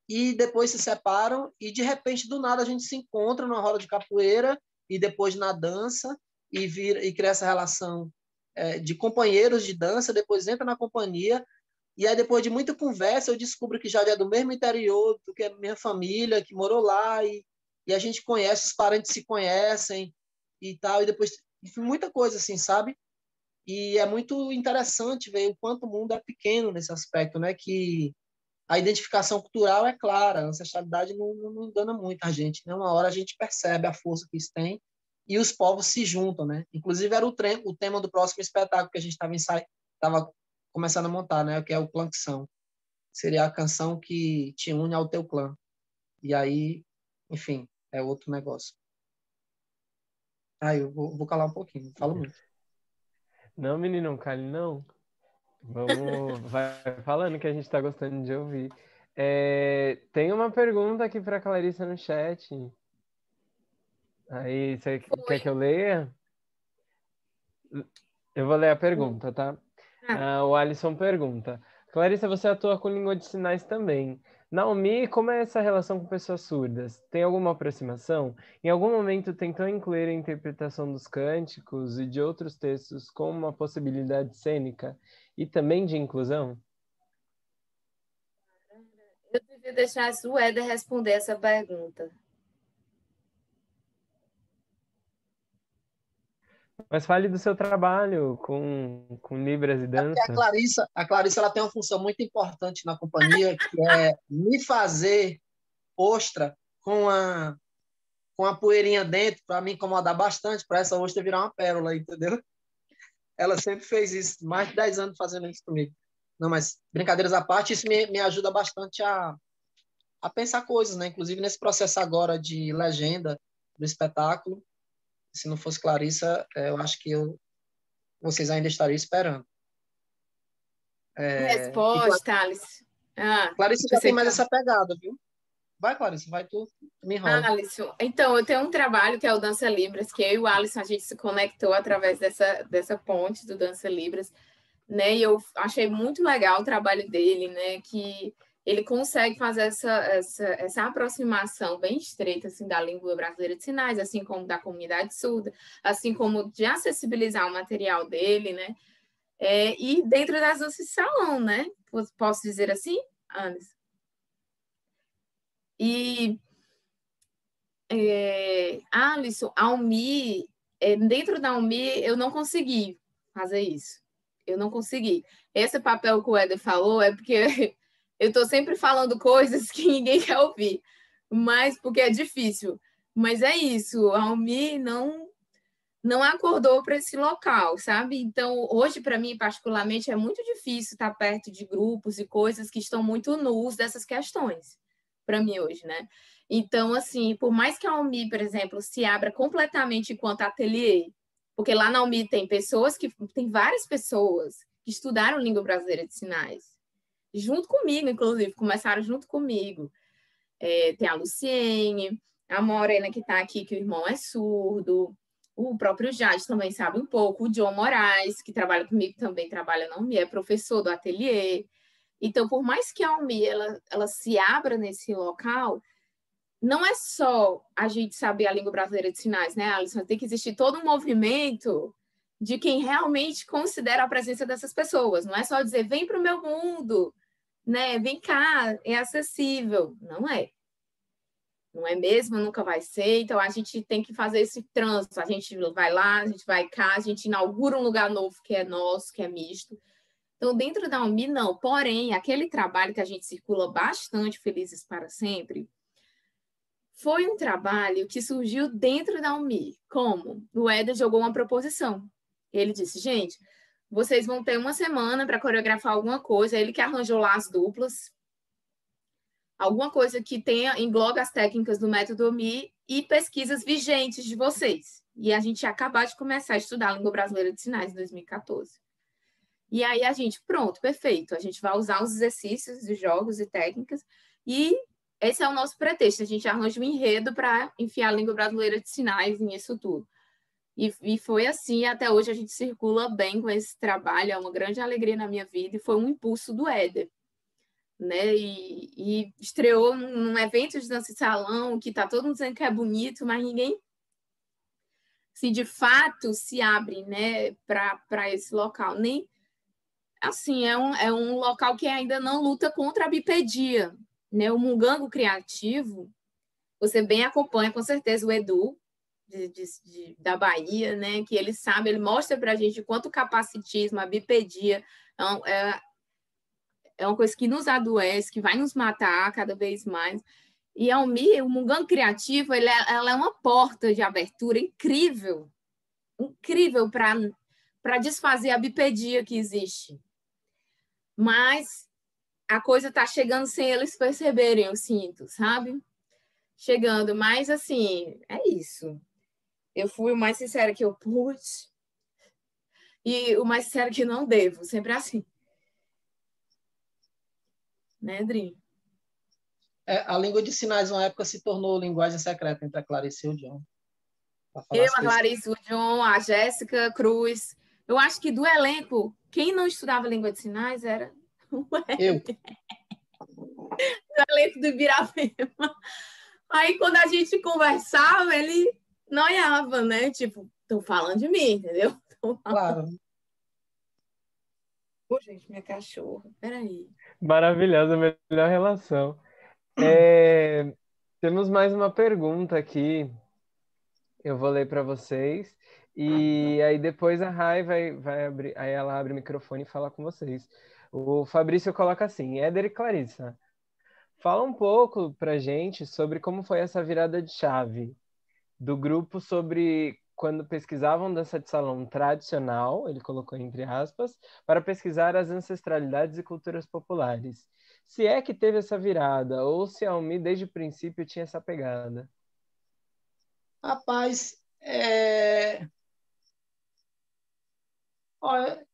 e depois se separam, e de repente, do nada, a gente se encontra numa roda de capoeira, e depois na dança, e cria essa relação de companheiros de dança, depois entra na companhia, e aí depois de muita conversa, eu descubro que já é do mesmo interior do que a minha família, que morou lá, e a gente conhece, os parentes se conhecem, e tal, e depois, enfim, muita coisa assim, sabe? E é muito interessante ver o quanto o mundo é pequeno nesse aspecto, né? Que a identificação cultural é clara, a ancestralidade não engana muito a gente, né? Uma hora a gente percebe a força que isso tem e os povos se juntam, né? Inclusive era o tema do próximo espetáculo que a gente estava começando a montar, né? Que é o Clã que São. Seria a canção que te une ao teu clã. E aí, enfim, é outro negócio. Eu vou calar um pouquinho, não falo muito. Não, menino, não cale não. Vamos, vai falando que a gente está gostando de ouvir. Tem uma pergunta aqui para Clarissa no chat. Aí, você quer que eu leia? Eu vou ler a pergunta, tá? O Alisson pergunta: Clarissa, você atua com língua de sinais também. Naomi, como é essa relação com pessoas surdas? Tem alguma aproximação? Em algum momento tentou incluir a interpretação dos cânticos e de outros textos como uma possibilidade cênica e também de inclusão? Eu devia deixar o Éder responder essa pergunta. Mas fale do seu trabalho com Libras e dança. A Clarissa ela tem uma função muito importante na companhia, que é me fazer ostra com a poeirinha dentro, para me incomodar bastante, para essa ostra virar uma pérola, entendeu? Ela sempre fez isso, mais de 10 anos fazendo isso comigo. Não, mas brincadeiras à parte, isso me ajuda bastante a pensar coisas, né? Inclusive nesse processo agora de legenda do espetáculo. Se não fosse Clarissa, eu acho que vocês ainda estariam esperando. Resposta, Alice. Clarissa já tem mais essa pegada, viu? Vai, Clarissa, vai tu me enrola. Alisson, então, eu tenho um trabalho que é o Dança Libras, que eu e o Alisson, a gente se conectou através dessa ponte do Dança Libras, né? E eu achei muito legal o trabalho dele, né? Que ele consegue fazer essa aproximação bem estreita, assim, da língua brasileira de sinais, assim como da comunidade surda, assim como de acessibilizar o material dele, né? E dentro das danças de salão, né? Posso dizer assim, Alisson? E Alisson, Almi, dentro da Almi, eu não consegui fazer isso. Eu não consegui. Esse papel que o Éder falou é porque eu estou sempre falando coisas que ninguém quer ouvir, mas porque é difícil. Mas é isso, a Almi não acordou para esse local, sabe? Então, hoje, para mim, particularmente, é muito difícil estar perto de grupos e coisas que estão muito nus dessas questões, para mim hoje, né? Então, assim, por mais que a Almi, por exemplo, se abra completamente enquanto ateliê, porque lá na Almi tem várias pessoas que estudaram língua brasileira de sinais, junto comigo, inclusive, começaram junto comigo. Tem a Luciene, a Morena que está aqui, que o irmão é surdo, o próprio Jade também sabe um pouco, o John Moraes, que trabalha comigo, também trabalha na Almi, é professor do ateliê. Então, por mais que a Almi ela se abra nesse local, não é só a gente saber a língua brasileira de sinais, né, Alisson? Tem que existir todo um movimento de quem realmente considera a presença dessas pessoas. Não é só dizer, vem para o meu mundo, né? Vem cá, é acessível. Não é. Não é mesmo, nunca vai ser. Então, a gente tem que fazer esse trânsito. A gente vai lá, a gente vai cá, a gente inaugura um lugar novo que é nosso, que é misto. Então, dentro da Almi, não. Porém, aquele trabalho que a gente circula bastante, Felizes para Sempre, foi um trabalho que surgiu dentro da Almi. Como? O Éder jogou uma proposição. Ele disse, gente, vocês vão ter uma semana para coreografar alguma coisa. Ele que arranjou lá as duplas. Alguma coisa que englobe as técnicas do método Almi e pesquisas vigentes de vocês. E a gente ia acabar de começar a estudar a língua brasileira de sinais em 2014. E aí a gente, pronto, perfeito. A gente vai usar os exercícios de jogos e técnicas e esse é o nosso pretexto. A gente arranja um enredo para enfiar a língua brasileira de sinais nisso tudo. E foi assim, até hoje a gente circula bem com esse trabalho, é uma grande alegria na minha vida e foi um impulso do Éder. né? E estreou num evento de dança de salão que tá todo mundo dizendo que é bonito, mas ninguém se de fato se abre, né, para esse local. Nem assim, é um local que ainda não luta contra a bipedia, né? O Mungango Criativo, você bem acompanha com certeza o Edu da Bahia, né? Que ele sabe, ele mostra para a gente quanto o capacitismo, a bipedia é uma coisa que nos adoece, que vai nos matar cada vez mais. E o Mungango Criativo, ela é uma porta de abertura incrível, incrível para desfazer a bipedia que existe. Mas a coisa está chegando sem eles perceberem, eu sinto, sabe? Chegando, mas assim, é isso. Eu fui o mais sincera que eu pude e o mais sincera que não devo, sempre assim. Né, Dri? A língua de sinais, uma época, se tornou linguagem secreta entre a Clarice e o John. Eu, a Clarice, o John, a Jéssica Cruz. Eu acho que do elenco, quem não estudava língua de sinais era eu. Do elenco do Ibirafema. Aí, quando a gente conversava, ele noiava, né? Tipo, estão falando de mim, entendeu? Claro. Pô, gente, minha cachorra, peraí. Maravilhosa, melhor relação. Temos mais uma pergunta aqui. Eu vou ler para vocês. E aí depois a Rai vai abrir, aí ela abre o microfone e fala com vocês. O Fabrício coloca assim: Éder e Clarissa, fala um pouco pra gente sobre como foi essa virada de chave do grupo sobre quando pesquisavam dança de salão tradicional, ele colocou entre aspas, para pesquisar as ancestralidades e culturas populares. Se é que teve essa virada, ou se a Almi desde o princípio tinha essa pegada. Rapaz, olha,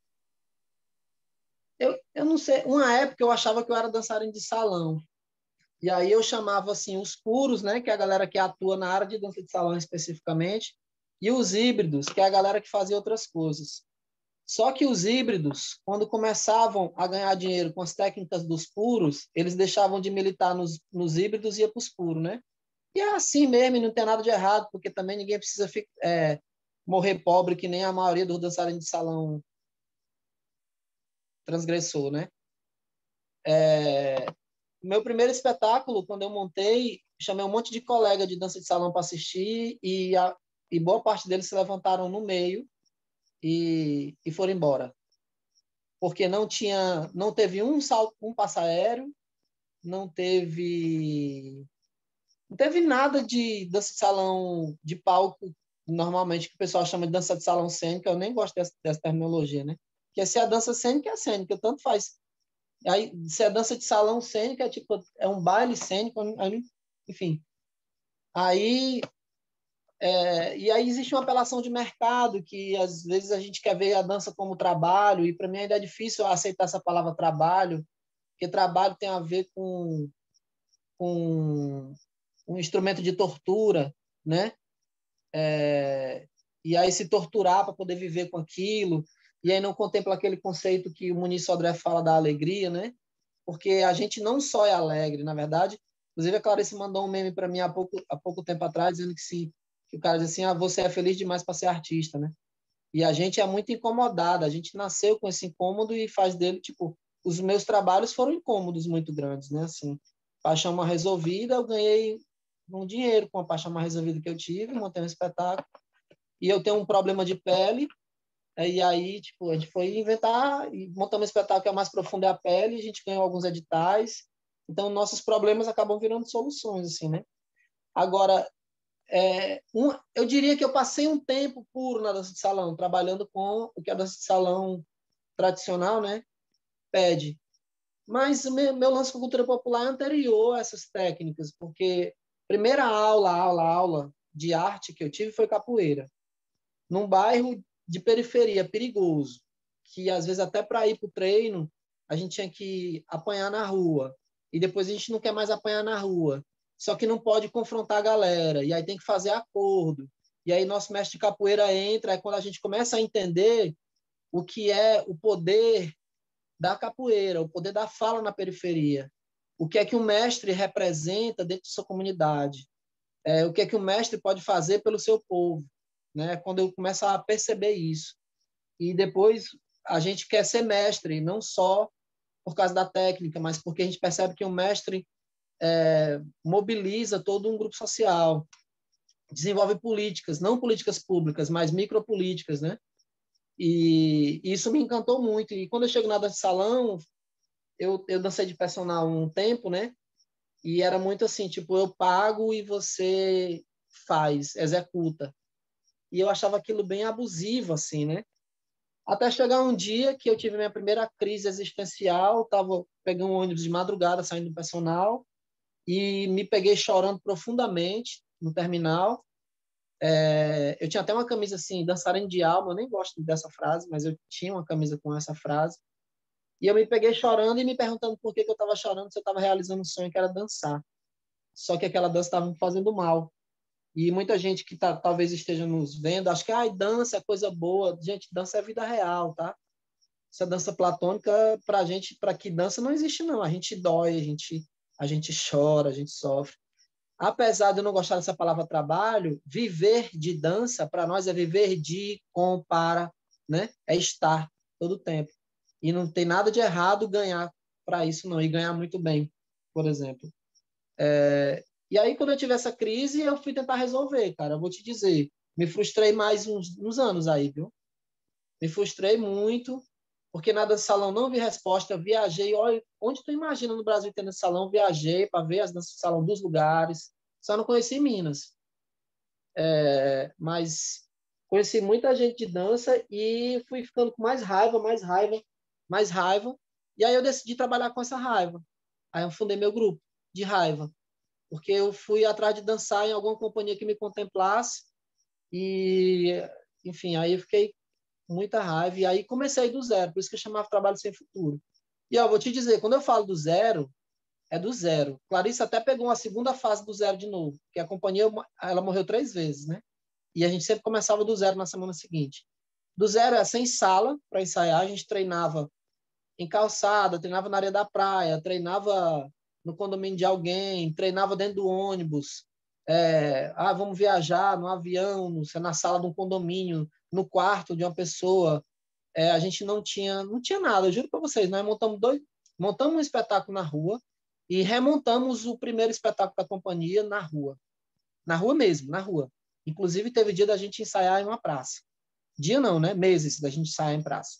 eu não sei. Uma época eu achava que eu era dançarino de salão. E aí eu chamava assim os puros, né, que é a galera que atua na área de dança de salão especificamente, e os híbridos, que é a galera que fazia outras coisas. Só que os híbridos, quando começavam a ganhar dinheiro com as técnicas dos puros, eles deixavam de militar nos híbridos e ia para os puros, né? E é assim mesmo, e não tem nada de errado, porque também ninguém precisa morrer pobre, que nem a maioria dos dançarinos de salão transgressor, né? Meu primeiro espetáculo, quando eu montei, chamei um monte de colega de dança de salão para assistir e boa parte deles se levantaram no meio e foram embora. Porque não teve um passa-aéreo, não teve nada de dança de salão de palco, normalmente, que o pessoal chama de dança de salão cênica. Eu nem gosto dessa terminologia, né? Porque se é dança cênica, é cênica, tanto faz. Aí, se é dança de salão cênica, é um baile cênico, enfim. E aí existe uma apelação de mercado, que às vezes a gente quer ver a dança como trabalho, e para mim ainda é difícil aceitar essa palavra trabalho, porque trabalho tem a ver com um instrumento de tortura, né? E aí se torturar para poder viver com aquilo, e aí não contempla aquele conceito que o Muniz Sodré fala da alegria, né? Porque a gente não só é alegre, na verdade. Inclusive, a Clarice mandou um meme para mim há pouco tempo atrás, dizendo que, sim, que o cara diz assim, você é feliz demais para ser artista, né? E a gente é muito incomodado, a gente nasceu com esse incômodo e faz dele, tipo, os meus trabalhos foram incômodos muito grandes, né? Assim, paixão mal resolvida, eu ganhei um dinheiro com a paixão mal resolvida que eu tive, montei um espetáculo, e eu tenho um problema de pele, e aí, tipo, a gente foi inventar e montamos um espetáculo que é mais profundo é a pele, a gente ganhou alguns editais, então nossos problemas acabam virando soluções, assim, né? Agora, eu diria que eu passei um tempo puro na dança de salão, trabalhando com o que a dança de salão tradicional, né, pede. Mas o meu lance com a cultura popular é anterior a essas técnicas, porque a primeira aula de arte que eu tive foi capoeira, num bairro de periferia perigoso, que às vezes até para ir para o treino a gente tinha que apanhar na rua, e depois a gente não quer mais apanhar na rua, só que não pode confrontar a galera, e aí tem que fazer acordo, e aí nosso mestre de capoeira entra, é quando a gente começa a entender o que é o poder da capoeira, o poder da fala na periferia. O que é que o mestre representa dentro de sua comunidade? O que é que o mestre pode fazer pelo seu povo? Né? Quando eu começo a perceber isso. E depois a gente quer ser mestre, não só por causa da técnica, mas porque a gente percebe que o mestre mobiliza todo um grupo social, desenvolve políticas, não políticas públicas, mas micropolíticas, né? E isso me encantou muito. E quando eu chego na dança de salão, eu dancei de personal um tempo, né? E era muito assim, tipo, eu pago e você faz, executa. E eu achava aquilo bem abusivo, assim, né? Até chegar um dia que eu tive minha primeira crise existencial, estava pegando um ônibus de madrugada, saindo do personal, e me peguei chorando profundamente no terminal. Eu tinha até uma camisa assim, dançarina de alma, eu nem gosto dessa frase, mas eu tinha uma camisa com essa frase. E eu me peguei chorando e me perguntando por que eu estava chorando, se eu estava realizando um sonho que era dançar. Só que aquela dança estava me fazendo mal. E muita gente que talvez esteja nos vendo, acha que dança é coisa boa. Gente, dança é vida real, tá? Essa dança platônica, pra gente, para que dança não existe, não. A gente dói, a gente chora, a gente sofre. Apesar de eu não gostar dessa palavra trabalho, viver de dança, para nós, é viver de, com, para, né? É estar todo o tempo. E não tem nada de errado ganhar para isso, não. E ganhar muito bem, por exemplo. E aí, quando eu tive essa crise, eu fui tentar resolver, cara. Eu vou te dizer, me frustrei mais uns anos aí, viu? Me frustrei muito, porque na dança salão não vi resposta. Eu viajei, olha, onde tu imagina no Brasil ter dança salão? Viajei para ver as danças salão dos lugares. Só não conheci Minas. Mas conheci muita gente de dança e fui ficando com mais raiva, mais raiva, mais raiva. E aí eu decidi trabalhar com essa raiva. Aí eu fundei meu grupo de raiva, porque eu fui atrás de dançar em alguma companhia que me contemplasse e, enfim, aí eu fiquei com muita raiva e aí comecei do zero, por isso que eu chamava Trabalho Sem Futuro. E ó, vou te dizer, quando eu falo do zero, é do zero. Clarice até pegou uma segunda fase do zero de novo, porque a companhia ela morreu 3 vezes, né? E a gente sempre começava do zero na semana seguinte. Do zero é sem sala para ensaiar, a gente treinava em calçada, treinava na areia da praia, treinava no condomínio de alguém, treinava dentro do ônibus. Vamos viajar no avião, na sala de um condomínio, no quarto de uma pessoa. A gente não tinha nada, eu juro para vocês, nós montamos um espetáculo na rua e remontamos o primeiro espetáculo da companhia na rua mesmo, na rua. Inclusive teve dia da gente ensaiar em uma praça. Dia não, né? Meses da gente ensaiar em praça.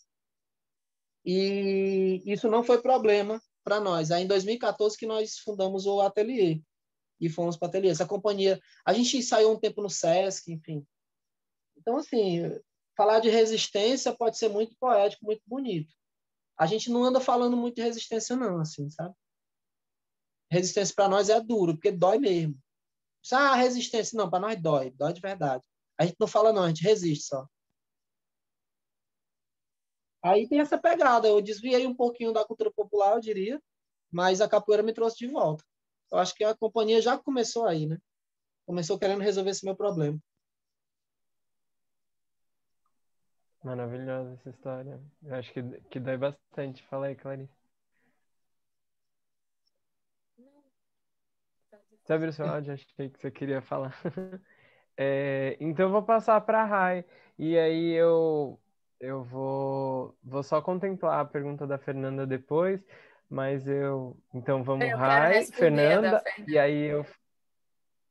E isso não foi problema para nós. Aí em 2014 que nós fundamos o ateliê e fomos para o ateliê. Essa companhia, a gente ensaiou um tempo no Sesc, enfim. Então, assim, falar de resistência pode ser muito poético, muito bonito. A gente não anda falando muito de resistência não, assim, sabe? Resistência para nós é duro, porque dói mesmo. Resistência, não, para nós dói de verdade. A gente não fala não, a gente resiste só. Aí tem essa pegada, eu desviei um pouquinho da cultura popular, eu diria, mas a capoeira me trouxe de volta. Eu acho que a companhia já começou aí, né? Começou querendo resolver esse meu problema. Maravilhosa essa história. Eu acho que dói bastante. Fala aí, Clarice. Você abriu seu áudio? Achei que você queria falar. Então eu vou passar para a Rai. E aí eu vou só contemplar a pergunta da Fernanda depois. Mas então vamos Eu quero Rai, responder a da Fernanda. Fernanda. E aí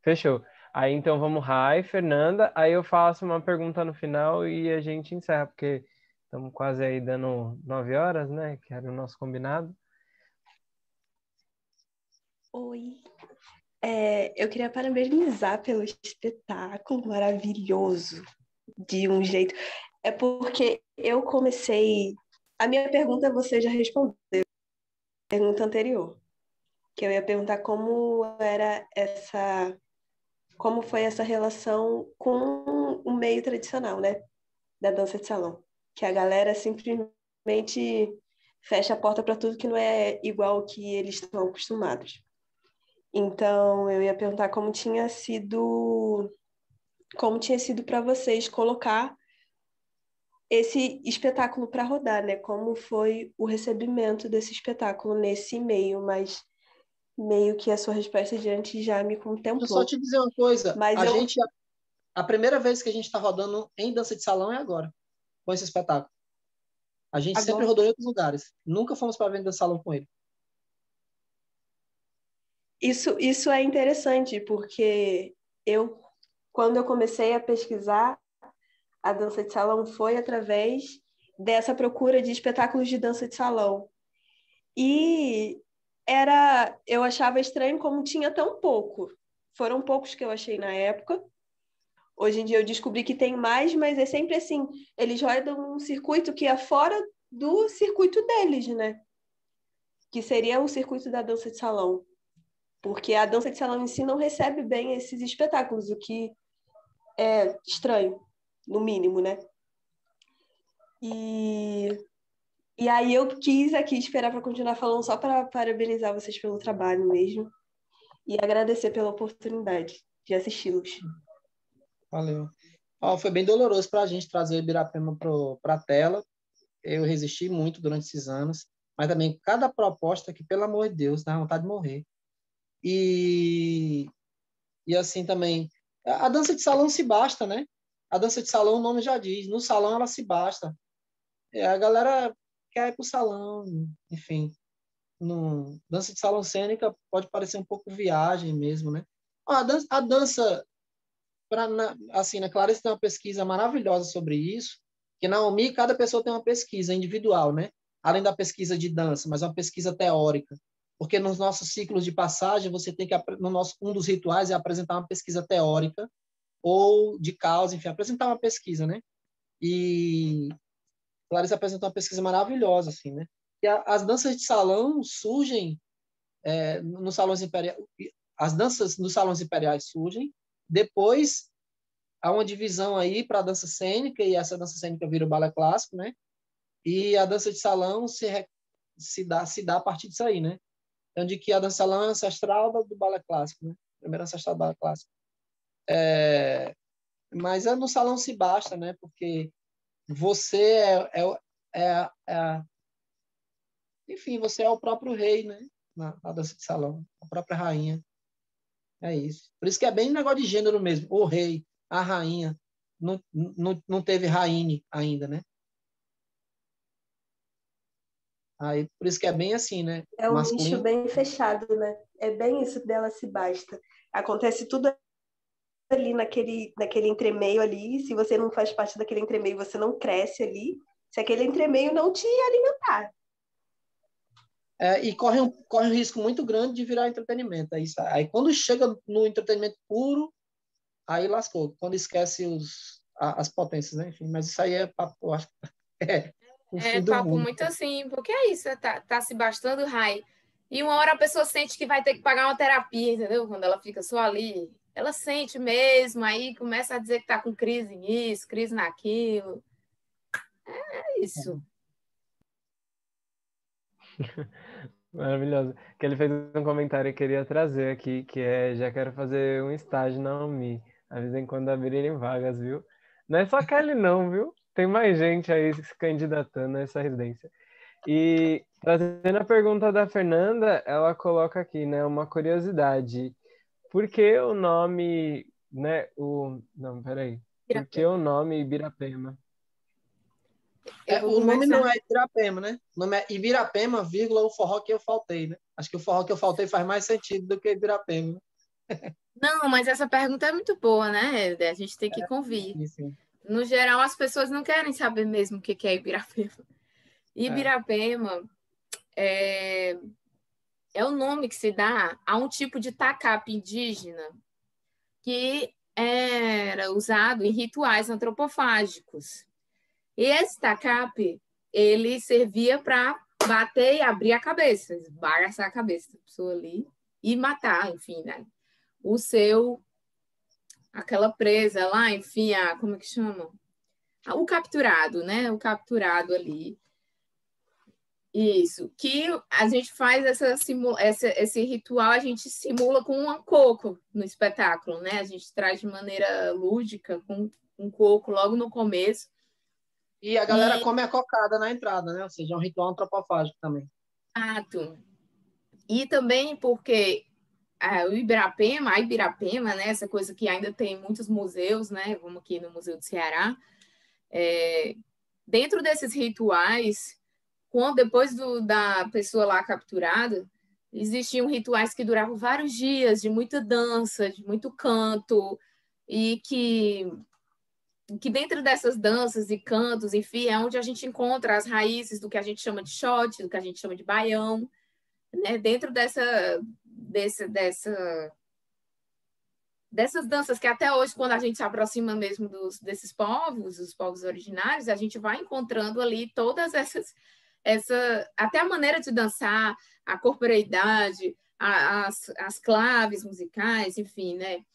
Fechou. Aí então vamos Rai, Fernanda. Aí eu faço uma pergunta no final e a gente encerra, porque estamos quase aí dando 9 horas, né? Que era o nosso combinado. Oi. Eu queria parabenizar pelo espetáculo maravilhoso, de um jeito. É porque eu comecei. A minha pergunta você já respondeu, a pergunta anterior, que eu ia perguntar como foi essa relação com o meio tradicional, né, da dança de salão, que a galera simplesmente fecha a porta para tudo que não é igual ao que eles estão acostumados. Então, eu ia perguntar como tinha sido para vocês colocar esse espetáculo para rodar, né? Como foi o recebimento desse espetáculo nesse meio, mas meio que a sua resposta de antes já me contemplou. Deixa eu só te dizer uma coisa. Mas A primeira vez que a gente está rodando em dança de salão é agora, com esse espetáculo. A gente sempre rodou em outros lugares. Nunca fomos para venda de salão com ele. Isso é interessante, porque quando eu comecei a pesquisar, a dança de salão foi através dessa procura de espetáculos de dança de salão. E eu achava estranho como tinha tão pouco. Foram poucos que eu achei na época. Hoje em dia eu descobri que tem mais, mas é sempre assim, eles rodam um circuito que é fora do circuito deles, né? Que seria o circuito da dança de salão. Porque a dança de salão em si não recebe bem esses espetáculos, o que é estranho, no mínimo, né? E aí eu quis aqui esperar para continuar falando só para parabenizar vocês pelo trabalho mesmo e agradecer pela oportunidade de assisti-los. Valeu. Foi bem doloroso para a gente trazer o Ibirapema para a tela. Eu resisti muito durante esses anos, mas também cada proposta que, pelo amor de Deus, dá vontade de morrer. E assim também, a dança de salão se basta, né? A dança de salão, o nome já diz, no salão ela se basta. A galera quer ir pro salão, enfim. Dança de salão cênica pode parecer um pouco viagem mesmo, né? A dança assim, na Clarice tem uma pesquisa maravilhosa sobre isso, que na UMI cada pessoa tem uma pesquisa individual, né? Além da pesquisa de dança, mas uma pesquisa teórica. Porque nos nossos ciclos de passagem, você tem que, um dos rituais é apresentar uma pesquisa teórica ou de causa, enfim, apresentar uma pesquisa, né? E Clarice apresentou uma pesquisa maravilhosa, assim, né? E as danças de salão surgem nos salões imperiais, as danças nos salões imperiais surgem, depois há uma divisão aí para a dança cênica, e essa dança cênica vira o balé clássico, né? E a dança de salão se dá a partir disso aí, né? Então, de que a dança de salão é ancestral do balé clássico, né? Primeiro ancestral do balé clássico. Mas no salão se basta, né? Porque você enfim, você é o próprio rei, né? Na dança de salão, a própria rainha. É isso. Por isso que é bem negócio de gênero mesmo. O rei, a rainha. Não teve rainha ainda, né? Aí, por isso que é bem assim, né? É um masculino. nicho bem fechado, né? É bem isso dela se basta. Acontece tudo ali naquele entremeio ali. Se você não faz parte daquele entremeio, você não cresce ali. Se aquele entremeio não te alimentar. E corre um risco muito grande de virar entretenimento. É isso. Aí quando chega no entretenimento puro, aí lascou. Quando esquece as potências, né? Enfim, mas isso aí é papo, eu acho que é o fim do papo mundo. muito assim, porque é isso, tá se bastando, Rai. E uma hora a pessoa sente que vai ter que pagar uma terapia, entendeu? Quando ela fica só ali. Ela sente mesmo, aí começa a dizer que tá com crise nisso, crise naquilo. É isso. Maravilhoso. Que ele fez um comentário que eu queria trazer aqui, que já quero fazer um estágio na UMI. Avisem quando abrirem vagas, viu? Não é só Kelly não, viu? Tem mais gente aí se candidatando a essa residência. E trazendo a pergunta da Fernanda, ela coloca aqui, né, uma curiosidade. Por que o nome, né, Não, peraí. Por que o nome Ibirapema? O nome não é Ibirapema, né? O nome é Ibirapema, vírgula, o forró que eu faltei, né? Acho que o forró que eu faltei faz mais sentido do que Ibirapema. Não, mas essa pergunta é muito boa, né? A gente tem que convir. Sim. No geral, as pessoas não querem saber mesmo o que é Ibirapema. Ibirapema é o nome que se dá a um tipo de tacape indígena que era usado em rituais antropofágicos. E esse tacape, ele servia para bater e abrir a cabeça, esbagaçar a cabeça da pessoa ali e matar, enfim, né? Aquela presa lá, enfim, como é que chama? O capturado, né? O capturado ali. Isso, que a gente faz esse ritual, a gente simula com um coco no espetáculo, né? A gente traz de maneira lúdica, com um coco logo no começo. E a galera come a cocada na entrada, né? Ou seja, é um ritual antropofágico também. Exato. E também porque a Ibirapema, né, essa coisa que ainda tem muitos museus, né, vamos aqui no Museu do Ceará, dentro desses rituais, depois da pessoa lá capturada, existiam rituais que duravam vários dias, de muita dança, de muito canto, e que dentro dessas danças e cantos, enfim, é onde a gente encontra as raízes do que a gente chama de shot, do que a gente chama de baião, né? Dentro dessas danças que até hoje, quando a gente se aproxima mesmo desses povos, os povos originários, a gente vai encontrando ali todas até a maneira de dançar, a corporeidade, as claves musicais, enfim, né?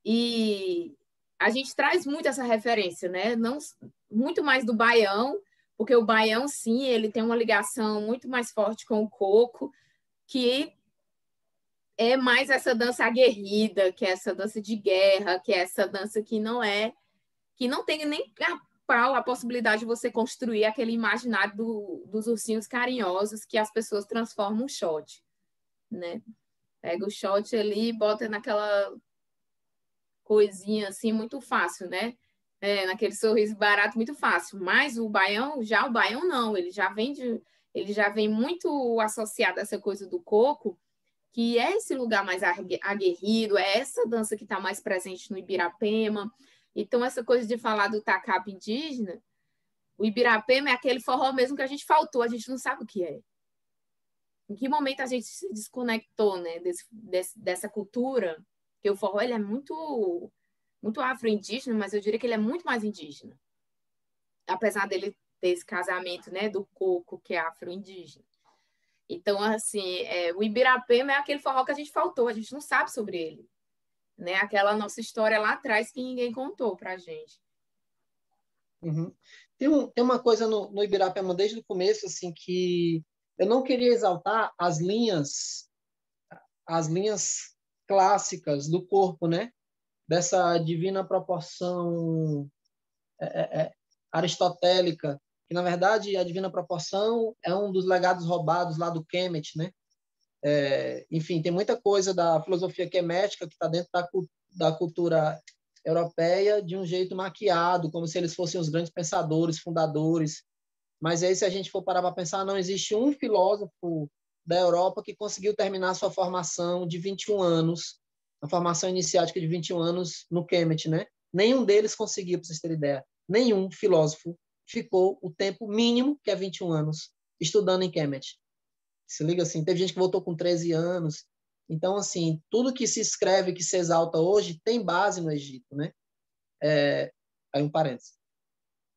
E a gente traz muito essa referência, né? Não, muito mais do baião, porque o baião, sim, ele tem uma ligação muito mais forte com o coco, que é mais essa dança aguerrida, que é essa dança de guerra, que é essa dança que não tem nem a possibilidade de você construir aquele imaginário dos ursinhos carinhosos que as pessoas transformam um shot, né? Pega o shot ali e bota naquela coisinha assim muito fácil, né? Naquele sorriso barato muito fácil. Mas o baião não, ele já vem muito associado a essa coisa do coco, que é esse lugar mais aguerrido, é essa dança que está mais presente no Ibirapema. Então, essa coisa de falar do tacape indígena, o Ibirapema é aquele forró mesmo que a gente faltou, a gente não sabe o que é. Em que momento a gente se desconectou, né, dessa cultura? Porque o forró ele é muito, muito afro-indígena, mas eu diria que ele é muito mais indígena. Apesar dele ter esse casamento, né, do coco, que é afro-indígena. Então, assim, o Ibirapema é aquele forró que a gente faltou, a gente não sabe sobre ele. Né? Aquela nossa história lá atrás que ninguém contou pra gente. Uhum. Tem uma coisa no Ibirapema desde o começo, assim, que eu não queria exaltar as linhas clássicas do corpo, né? Dessa divina proporção aristotélica, que, na verdade, a divina proporção é um dos legados roubados lá do Kemet, né? Enfim, tem muita coisa da filosofia quemética que está dentro da cultura europeia de um jeito maquiado, como se eles fossem os grandes pensadores, fundadores. Mas aí, se a gente for parar para pensar, não existe um filósofo da Europa que conseguiu terminar sua formação de 21 anos, a formação iniciática de 21 anos no Kemet, né? Nenhum deles conseguiu, para vocês terem ideia. Nenhum filósofo ficou o tempo mínimo, que é 21 anos, estudando em Kemet. Se liga assim, teve gente que voltou com 13 anos. Então, assim, tudo que se escreve, que se exalta hoje, tem base no Egito, né? Aí um parênteses.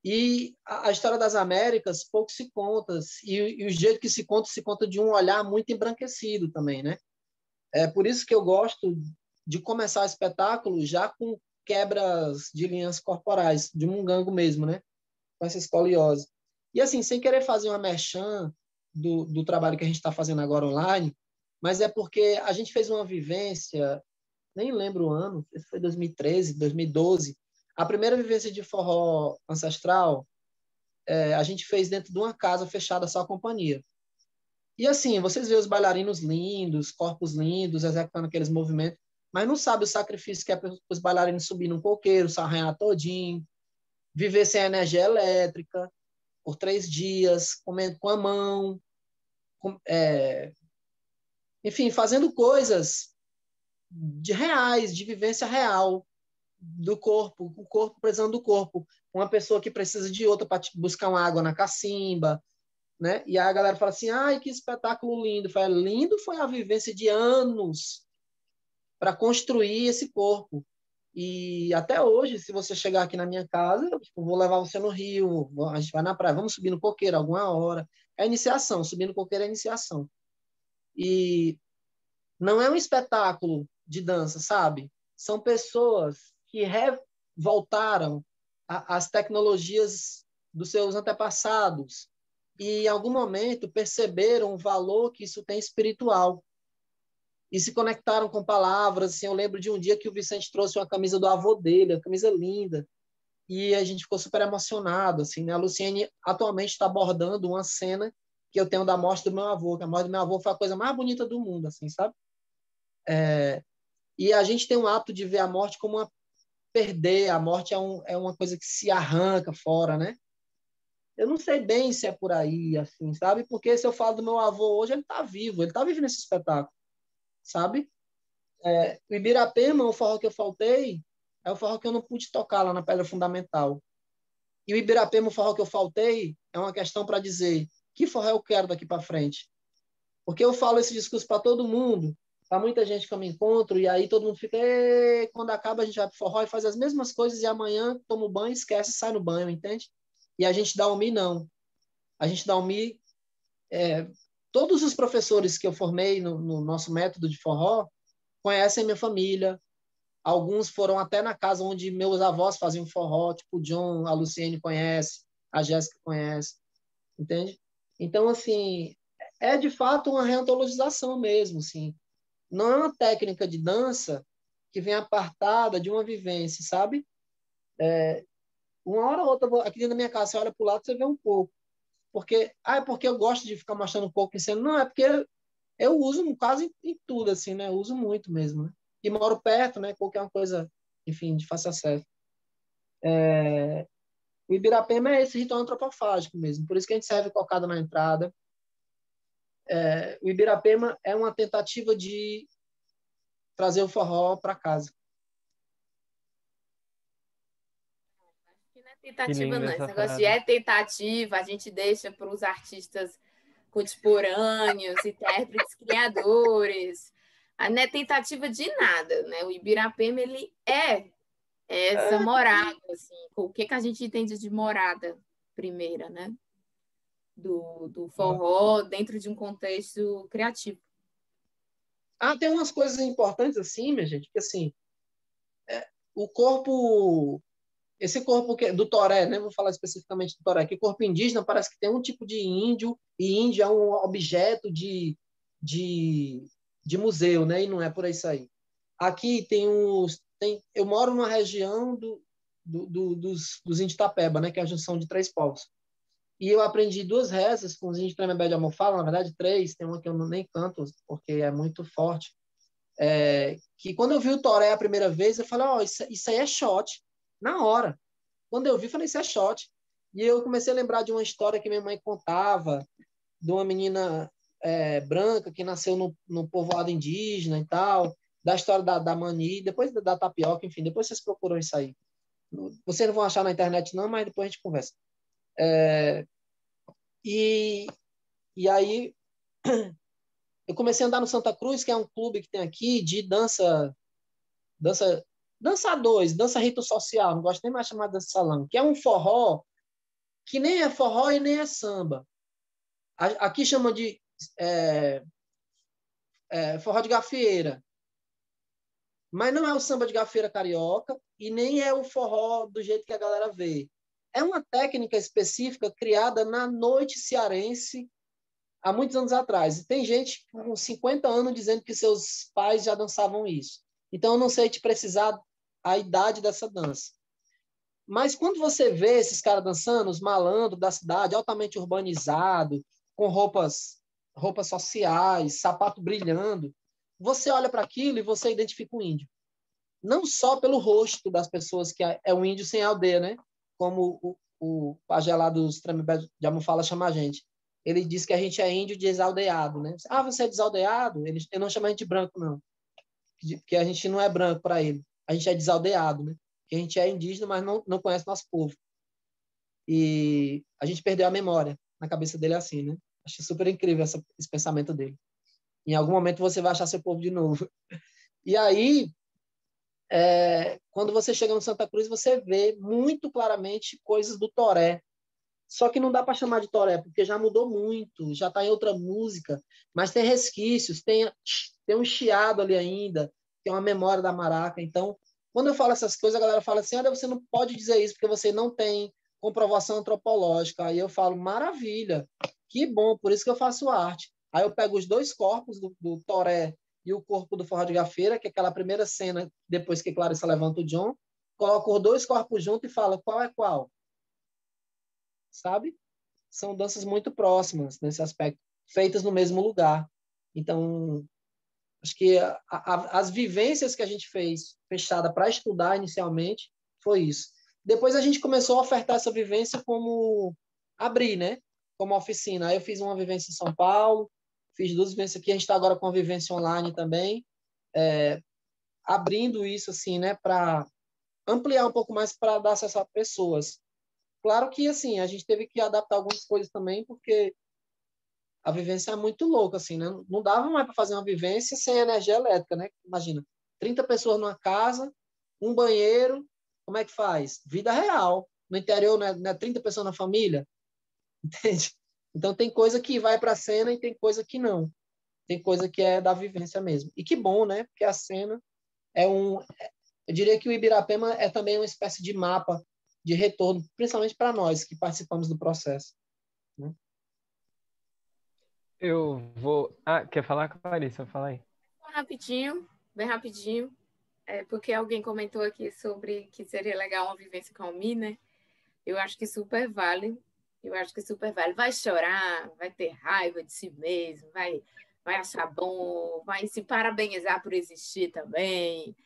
E a história das Américas pouco se conta, e o jeito que se conta de um olhar muito embranquecido também, né? É por isso que eu gosto de começar o espetáculo já com quebras de linhas corporais, de mungango mesmo, né? Com essa escoliose. E assim, sem querer fazer uma merchan do trabalho que a gente está fazendo agora online, mas é porque a gente fez uma vivência, nem lembro o ano, foi 2013, 2012, a primeira vivência de forró ancestral, a gente fez dentro de uma casa fechada, só a companhia. E assim, vocês veem os bailarinos lindos, corpos lindos, executando aqueles movimentos, mas não sabe o sacrifício que é para os bailarinos subir num coqueiro, se arranhar todinho, viver sem energia elétrica por 3 dias, comendo com a mão, enfim, fazendo coisas reais, de vivência real do corpo, o corpo precisando do corpo. Uma pessoa que precisa de outra para buscar uma água na cacimba, né? E aí a galera fala assim, ai, que espetáculo lindo. Lindo foi a vivência de anos para construir esse corpo. E até hoje, se você chegar aqui na minha casa, eu vou levar você no rio, a gente vai na praia, vamos subir no coqueiro alguma hora. É iniciação, subir no coqueiro é iniciação. E não é um espetáculo de dança, sabe? São pessoas que voltaram às tecnologias dos seus antepassados e, em algum momento, perceberam o valor que isso tem espiritual e se conectaram com palavras. Assim, eu lembro de um dia que o Vicente trouxe uma camisa do avô dele, uma camisa linda, e a gente ficou super emocionado, assim, né? A Luciene atualmente está abordando uma cena que eu tenho da morte do meu avô, que a morte do meu avô foi a coisa mais bonita do mundo, assim, sabe? E a gente tem um hábito de ver a morte como uma perder, a morte é uma coisa que se arranca fora, né? Eu não sei bem se é por aí, assim, sabe? Porque se eu falo do meu avô hoje, ele tá vivo nesse espetáculo, sabe? O Ibirapema, o forró que eu faltei, é o forró que eu não pude tocar lá na Pedra Fundamental. E o Ibirapema, o forró que eu faltei, é uma questão para dizer que forró eu quero daqui para frente. Porque eu falo esse discurso para todo mundo, para muita gente que eu me encontro, e aí todo mundo fica, quando acaba a gente vai pro forró e faz as mesmas coisas, e amanhã toma o banho, esquece, sai no banho, entende? E a gente dá um mi, não. A gente dá um mi. Todos os professores que eu formei no nosso método de forró conhecem minha família. Alguns foram até na casa onde meus avós faziam forró, tipo o John, a Luciene conhece, a Jéssica conhece, entende? Então, assim, é de fato uma reantologização mesmo, assim. Não é uma técnica de dança que vem apartada de uma vivência, sabe? Uma hora ou outra, aqui dentro da minha casa, você olha para o lado, você vê um pouco. É porque eu gosto de ficar mostrando um pouco em cena. Não, é porque eu uso quase em tudo, assim, né? Eu uso muito mesmo, né? E moro perto, né? Qualquer uma coisa, enfim, de fácil acesso. O Ibirapema é esse ritual antropofágico mesmo. Por isso que a gente serve cocada na entrada. O Ibirapema é uma tentativa de trazer o forró para casa. Que não é Que tentativa, linda não. Esse essa negócio frase. de é tentativa, a gente deixa para os artistas contemporâneos, intérpretes, criadores. Não é tentativa de nada, né? O Ibirapema, ele é essa morada, assim. O que a gente entende de morada primeira, né? Do forró dentro de um contexto criativo. Tem umas coisas importantes assim, minha gente, que assim, o corpo, esse corpo do toré, né? Vou falar especificamente do toré, que corpo indígena parece que tem um tipo de índio, e índio é um objeto de museu, né? E não é por isso aí. Aqui eu moro numa região dos índios Tapeba, né? Que é a junção de 3 povos. E eu aprendi 2 rezas com os índios Tremembé de Amofala, na verdade 3, tem uma que eu nem canto, porque é muito forte. Que quando eu vi o toré a primeira vez, eu falei, isso aí é shot. Na hora. Quando eu vi, eu falei, isso é shot. E eu comecei a lembrar de uma história que minha mãe contava, de uma menina branca que nasceu no povoado indígena e tal, da história da mani, depois da tapioca, enfim, depois vocês procuram isso aí. Vocês não vão achar na internet não, mas depois a gente conversa. E aí eu comecei a andar no Santa Cruz, que é um clube que tem aqui de dança dança 2, dança rito social, não gosto nem mais de chamar de dança salão, que é um forró que nem é forró e nem é samba. Aqui chama de forró de gafieira, mas não é o samba de gafieira carioca e nem é o forró do jeito que a galera vê. É uma técnica específica criada na noite cearense há muitos anos atrás. E tem gente com 50 anos dizendo que seus pais já dançavam isso. Então, eu não sei te precisar a idade dessa dança. Mas quando você vê esses caras dançando, os malandros da cidade, altamente urbanizado, com roupas sociais, sapato brilhando, você olha para aquilo e você identifica o índio. Não só pelo rosto das pessoas, que é um índio sem aldeia, né? Como o pajé lá dos Tremembé de Amofala chama a gente. Ele diz que a gente é índio desaldeado, né? Você é desaldeado? Ele não chama a gente de branco, não. Porque a gente não é branco para ele. A gente é desaldeado, né? Porque a gente é indígena, mas não conhece nosso povo. E a gente perdeu a memória. Na cabeça dele é assim, né? Acho super incrível esse pensamento dele. Em algum momento você vai achar seu povo de novo. E aí, quando você chega no Santa Cruz, você vê muito claramente coisas do toré. Só que não dá para chamar de toré, porque já mudou muito, já está em outra música, mas tem resquícios, tem um chiado ali ainda, tem uma memória da maraca. Então, quando eu falo essas coisas, a galera fala assim, olha, você não pode dizer isso, porque você não tem comprovação antropológica. Aí eu falo, maravilha, que bom, por isso que eu faço arte. Aí eu pego os 2 corpos do toré e o corpo do forró de gafieira, que é aquela primeira cena, depois que Clarissa levanta o John, coloca os dois corpos juntos e fala qual é qual, sabe? São danças muito próximas nesse aspecto, feitas no mesmo lugar. Então, acho que as vivências que a gente fez fechada para estudar inicialmente foi isso. Depois a gente começou a ofertar essa vivência como abrir, né? Como oficina. Aí eu fiz uma vivência em São Paulo, fiz 2 vivências aqui, a gente está agora com a vivência online também, abrindo isso assim, né? Para ampliar um pouco mais para dar acesso a pessoas. Claro que assim, a gente teve que adaptar algumas coisas também, porque a vivência é muito louca, assim, né? Não dava mais para fazer uma vivência sem energia elétrica, né? Imagina, 30 pessoas numa casa, um banheiro, como é que faz? Vida real. No interior, não é 30 pessoas na família, entende? Então, tem coisa que vai para a cena e tem coisa que não. Tem coisa que é da vivência mesmo. E que bom, né? Porque a cena é um... Eu diria que o Ibirapema é também uma espécie de mapa de retorno, principalmente para nós que participamos do processo, né? Eu vou... Ah, quer falar, Clarissa? Fala aí. Rapidinho, bem rapidinho. Porque alguém comentou aqui sobre que seria legal uma vivência com a Almi, né? Eu acho que super vale. Eu acho que super vale. Vai chorar, vai ter raiva de si mesmo, vai achar bom, vai se parabenizar por existir também.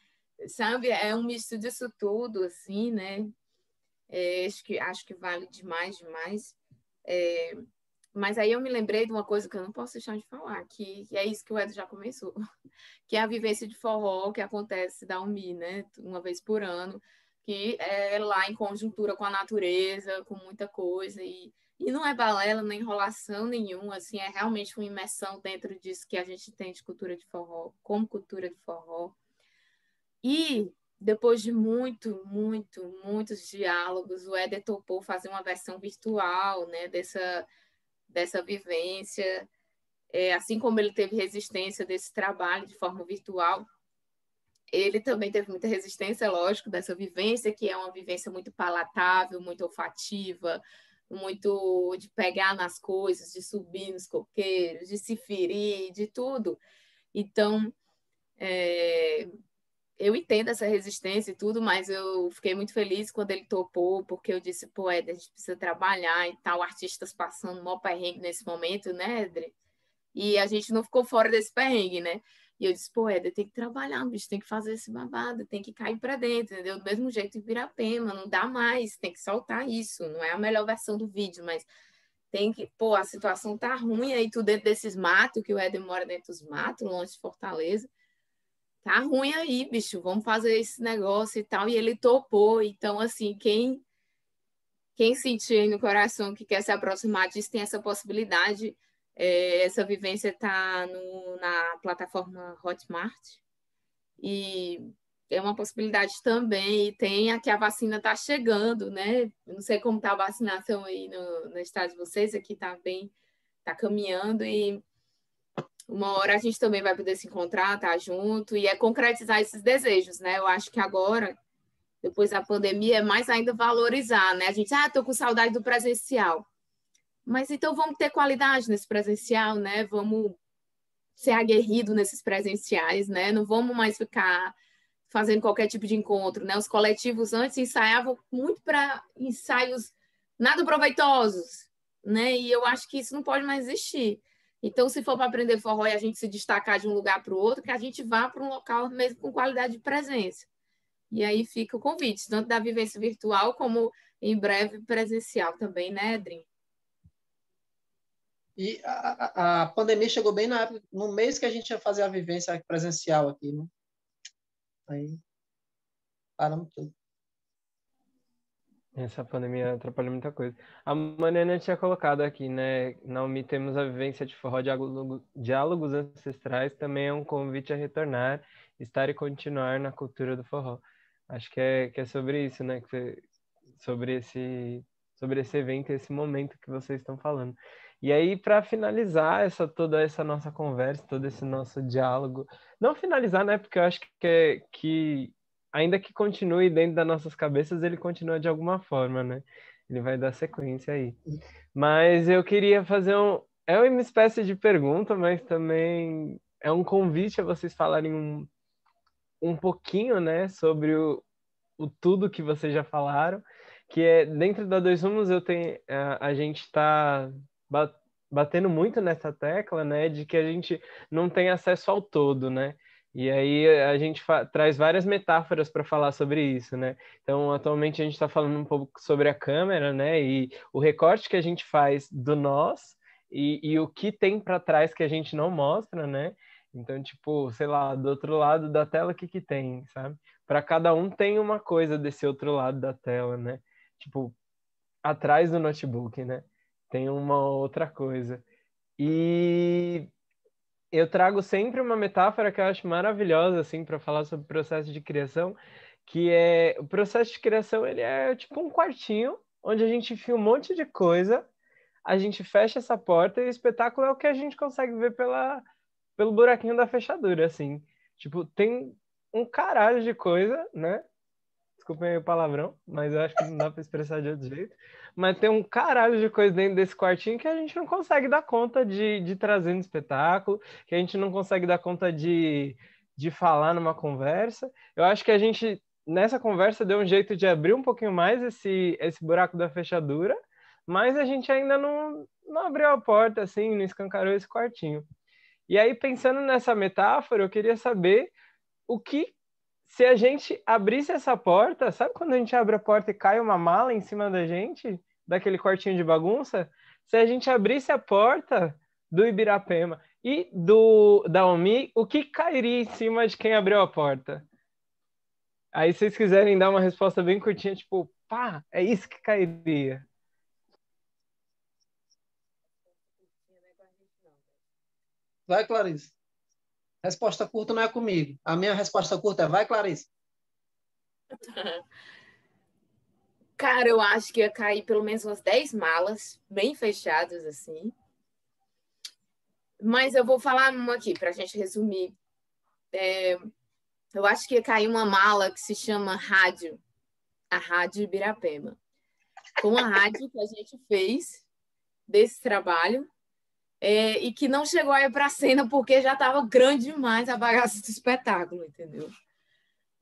Sabe? É um misto disso tudo, assim, né? Acho que vale demais, demais. Mas aí eu me lembrei de uma coisa que eu não posso deixar de falar, que é isso que o Ed já começou, que é a vivência de forró que acontece da UMI, né? Uma vez por ano, que é lá em conjuntura com a natureza, com muita coisa, e não é balela, nem enrolação nenhuma, assim, é realmente uma imersão dentro disso que a gente tem de cultura de forró, como cultura de forró. E depois de muitos diálogos, o Éder topou fazer uma versão virtual, né, dessa vivência, assim como ele teve resistência desse trabalho de forma virtual, ele também teve muita resistência, lógico, dessa vivência, que é uma vivência muito palatável, muito olfativa, muito de pegar nas coisas, de subir nos coqueiros, de se ferir, de tudo. Então, eu entendo essa resistência e tudo, mas eu fiquei muito feliz quando ele topou, porque eu disse, pô, Éder, a gente precisa trabalhar e tal, artistas passando mó perrengue nesse momento, né, Éder? E a gente não ficou fora desse perrengue, né? E eu disse, pô, Éder, tem que trabalhar, bicho, tem que fazer esse babado, tem que cair pra dentro, entendeu? Do mesmo jeito em Pirapema, não dá mais, tem que soltar isso. Não é a melhor versão do vídeo, mas tem que, pô, a situação tá ruim aí, tu dentro desses matos, que o Éder mora dentro dos matos, longe de Fortaleza. Tá ruim aí, bicho, vamos fazer esse negócio e tal. E ele topou. Então, assim, quem sentir aí no coração que quer se aproximar disso, tem essa possibilidade. Essa vivência está na plataforma Hotmart. E é uma possibilidade também. E tem a que a vacina está chegando, né? Eu não sei como está a vacinação aí no estado de vocês, aqui está bem, está caminhando. E uma hora a gente também vai poder se encontrar, estar junto, e concretizar esses desejos, né? Eu acho que agora, depois da pandemia, é mais ainda valorizar, né? A gente, tô com saudade do presencial. Mas então vamos ter qualidade nesse presencial, né? Vamos ser aguerrido nesses presenciais, né? Não vamos mais ficar fazendo qualquer tipo de encontro, né? Os coletivos antes ensaiavam muito para ensaios nada proveitosos, né? E eu acho que isso não pode mais existir. Então, se for para aprender forró e a gente se destacar de um lugar para o outro, que a gente vá para um local mesmo com qualidade de presença. E aí fica o convite, tanto da vivência virtual como em breve presencial também, né, Edrin? E a pandemia chegou bem na época, no mês que a gente ia fazer a vivência presencial aqui, né? Aí paramos tudo. Essa pandemia atrapalhou muita coisa. A Mariana tinha colocado aqui, né? Na UMI temos a vivência de forró diálogos ancestrais, também é um convite a retornar, estar e continuar na cultura do forró. Acho que é sobre isso, né? Sobre esse evento, esse momento que vocês estão falando. E aí, para finalizar toda essa nossa conversa, todo esse nosso diálogo, não finalizar, né? Porque eu acho que ainda que continue dentro das nossas cabeças, ele continua de alguma forma, né? Ele vai dar sequência aí. Mas eu queria fazer é uma espécie de pergunta, mas também é um convite a vocês falarem um pouquinho, né, sobre tudo que vocês já falaram, que é dentro da Dois Rumos a gente está batendo muito nessa tecla, né, de que a gente não tem acesso ao todo, né? E aí a gente traz várias metáforas para falar sobre isso, né? Então, atualmente a gente está falando um pouco sobre a câmera, né? E o recorte que a gente faz do nós e o que tem para trás que a gente não mostra, né? Então, tipo, sei lá, do outro lado da tela, o que que tem, sabe? Para cada um tem uma coisa desse outro lado da tela, né? Tipo, atrás do notebook, né? Tem uma outra coisa. E eu trago sempre uma metáfora que eu acho maravilhosa, assim, para falar sobre o processo de criação, que é o processo de criação, ele é tipo um quartinho onde a gente enfia um monte de coisa, a gente fecha essa porta e o espetáculo é o que a gente consegue ver pelo buraquinho da fechadura, assim. Tipo, tem um caralho de coisa, né? Desculpem aí o palavrão, mas eu acho que não dá para expressar de outro jeito. Mas tem um caralho de coisa dentro desse quartinho que a gente não consegue dar conta de trazer no espetáculo, que a gente não consegue dar conta de falar numa conversa. Eu acho que a gente, nessa conversa, deu um jeito de abrir um pouquinho mais esse buraco da fechadura, mas a gente ainda não abriu a porta, assim, não escancarou esse quartinho. E aí, pensando nessa metáfora, eu queria saber o que, se a gente abrisse essa porta, sabe quando a gente abre a porta e cai uma mala em cima da gente, daquele quartinho de bagunça? Se a gente abrisse a porta do Ibirapema e da OMI, o que cairia em cima de quem abriu a porta? Aí, se vocês quiserem dar uma resposta bem curtinha, tipo, pá, é isso que cairia. Vai, Clarice. Resposta curta não é comigo. A minha resposta curta é vai, Clarice. Cara, eu acho que ia cair pelo menos umas 10 malas, bem fechadas, assim. Mas eu vou falar uma aqui, para a gente resumir. Eu acho que ia cair uma mala que se chama rádio, a Rádio Ibirapema. Foi uma rádio que a gente fez desse trabalho e que não chegou aí para a cena porque já estava grande demais a bagaça do espetáculo, entendeu?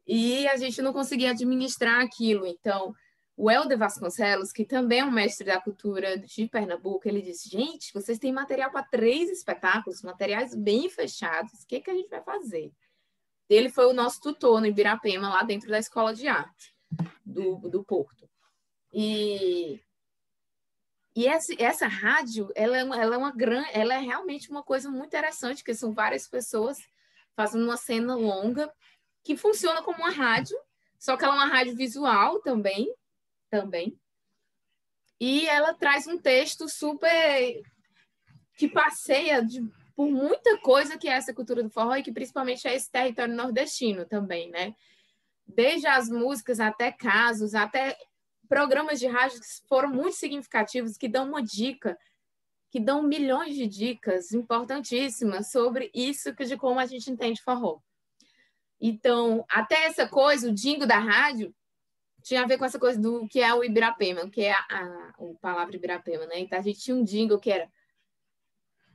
E a gente não conseguia administrar aquilo. Então, o Helder Vasconcelos, que também é um mestre da cultura de Pernambuco, ele disse, gente, vocês têm material para 3 espetáculos, materiais bem fechados, o que a gente vai fazer? Ele foi o nosso tutor no Ibirapema, lá dentro da Escola de Arte do Porto. E essa rádio, ela é realmente uma coisa muito interessante, porque são várias pessoas fazendo uma cena longa, que funciona como uma rádio, só que ela é uma rádio visual também. E ela traz um texto super que passeia por muita coisa que é essa cultura do forró e que principalmente é esse território nordestino também, né? Desde as músicas até casos, até programas de rádio que foram muito significativos, que dão uma dica, que dão milhões de dicas importantíssimas sobre isso de como a gente entende forró. Então, até essa coisa, o jingle da rádio, tinha a ver com essa coisa do que é o Ibirapema, que é a palavra Ibirapema, né? Então, a gente tinha um jingle que era...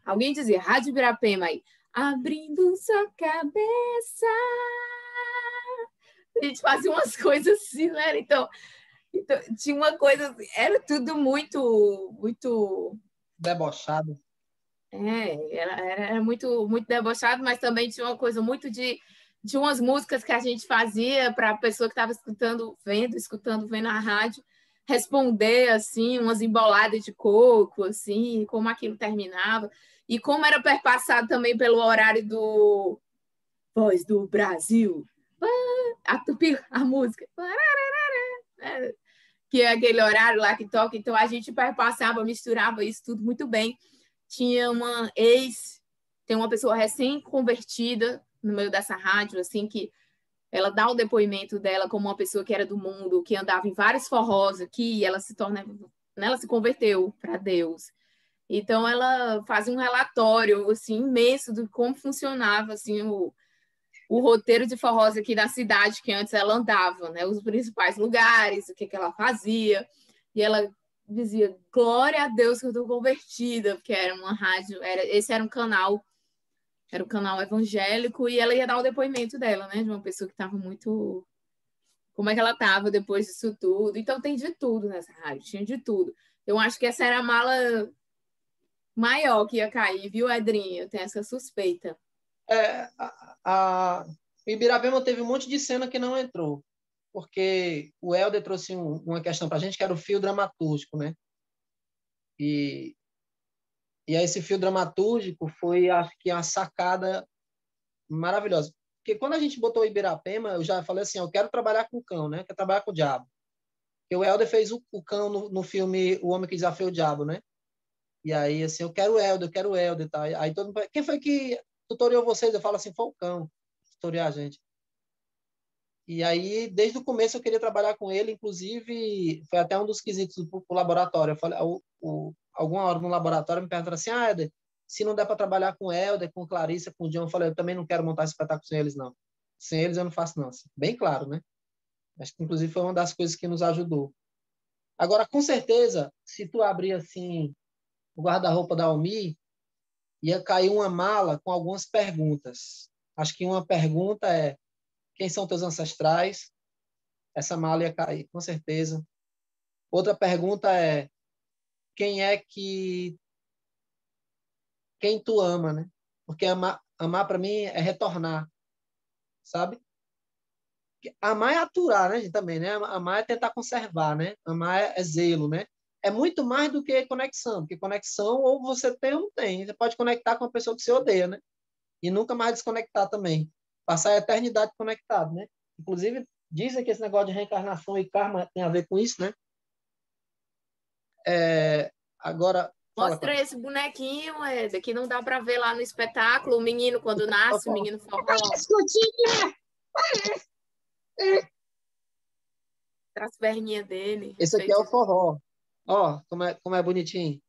Alguém dizia, Rádio Ibirapema, aí, abrindo sua cabeça. A gente fazia umas coisas assim, né? Então tinha uma coisa... Era tudo muito... Debochado. Era muito, muito debochado, mas também tinha uma coisa muito de umas músicas que a gente fazia para a pessoa que estava escutando, vendo a rádio, responder, assim, umas emboladas de coco, assim, como aquilo terminava. E como era perpassado também pelo horário do Voz do Brasil. A música. Que é aquele horário lá que toca. Então, a gente perpassava, misturava isso tudo muito bem. Tinha tem uma pessoa recém-convertida no meio dessa rádio, assim, que ela dá o depoimento dela como uma pessoa que era do mundo, que andava em vários forrós aqui, e ela se converteu para Deus. Então, ela fazia um relatório, assim, imenso de como funcionava, assim, o roteiro de forrós aqui da cidade, que antes ela andava, né? Os principais lugares, o que ela fazia. E ela dizia, glória a Deus que eu estou convertida, porque era uma rádio, esse era um canal evangélico, e ela ia dar o depoimento dela, né? De uma pessoa que estava muito como é que ela estava depois disso tudo. Então tem de tudo nessa rádio, tinha de tudo. Eu acho que essa era a mala maior que ia cair, viu, Edrinho? Eu tenho essa suspeita. O Ibirapema teve um monte de cena que não entrou, porque o Helder trouxe uma questão para a gente que era o fio dramatúrgico, né? E aí esse fio dramatúrgico foi, acho que, uma sacada maravilhosa. Porque quando a gente botou o Ibirapema, eu já falei assim, eu quero trabalhar com o cão, né? Quero trabalhar com o diabo. Porque o Helder fez o cão no filme O Homem que Desafiou o Diabo, né? E aí, assim, eu quero o Helder, tá? Aí todo mundo, quem foi que tutoriou vocês? Eu falo assim, foi o cão, tutoriou a gente. E aí, desde o começo, eu queria trabalhar com ele, inclusive, foi até um dos quesitos pro laboratório. Eu falei, alguma hora no laboratório me perguntaram assim, Helder, se não der para trabalhar com o Helder, com Clarissa, com o John, eu falei, eu também não quero montar espetáculo sem eles, não. Sem eles eu não faço, não. Assim, bem claro, né? Acho que, inclusive, foi uma das coisas que nos ajudou. Agora, com certeza, se tu abrir, assim, o guarda-roupa da Almi, ia cair uma mala com algumas perguntas. Acho que uma pergunta é, quem são teus ancestrais? Essa mala ia cair, com certeza. Outra pergunta é, quem tu ama, né? Porque amar para mim é retornar, sabe? Amar é aturar, né, também, né? Amar é tentar conservar, né? Amar é zelo, né? É muito mais do que conexão, porque conexão ou você tem ou não tem. Você pode conectar com uma pessoa que você odeia, né? E nunca mais desconectar também. Passar a eternidade conectado, né? Inclusive, dizem que esse negócio de reencarnação e karma tem a ver com isso, né? Agora, fala, Mostra esse bonequinho, Eder, que não dá para ver lá no espetáculo, o menino quando nasce, o menino forró. As perninhas dele. Esse aqui é o forró. Ó, como é bonitinho.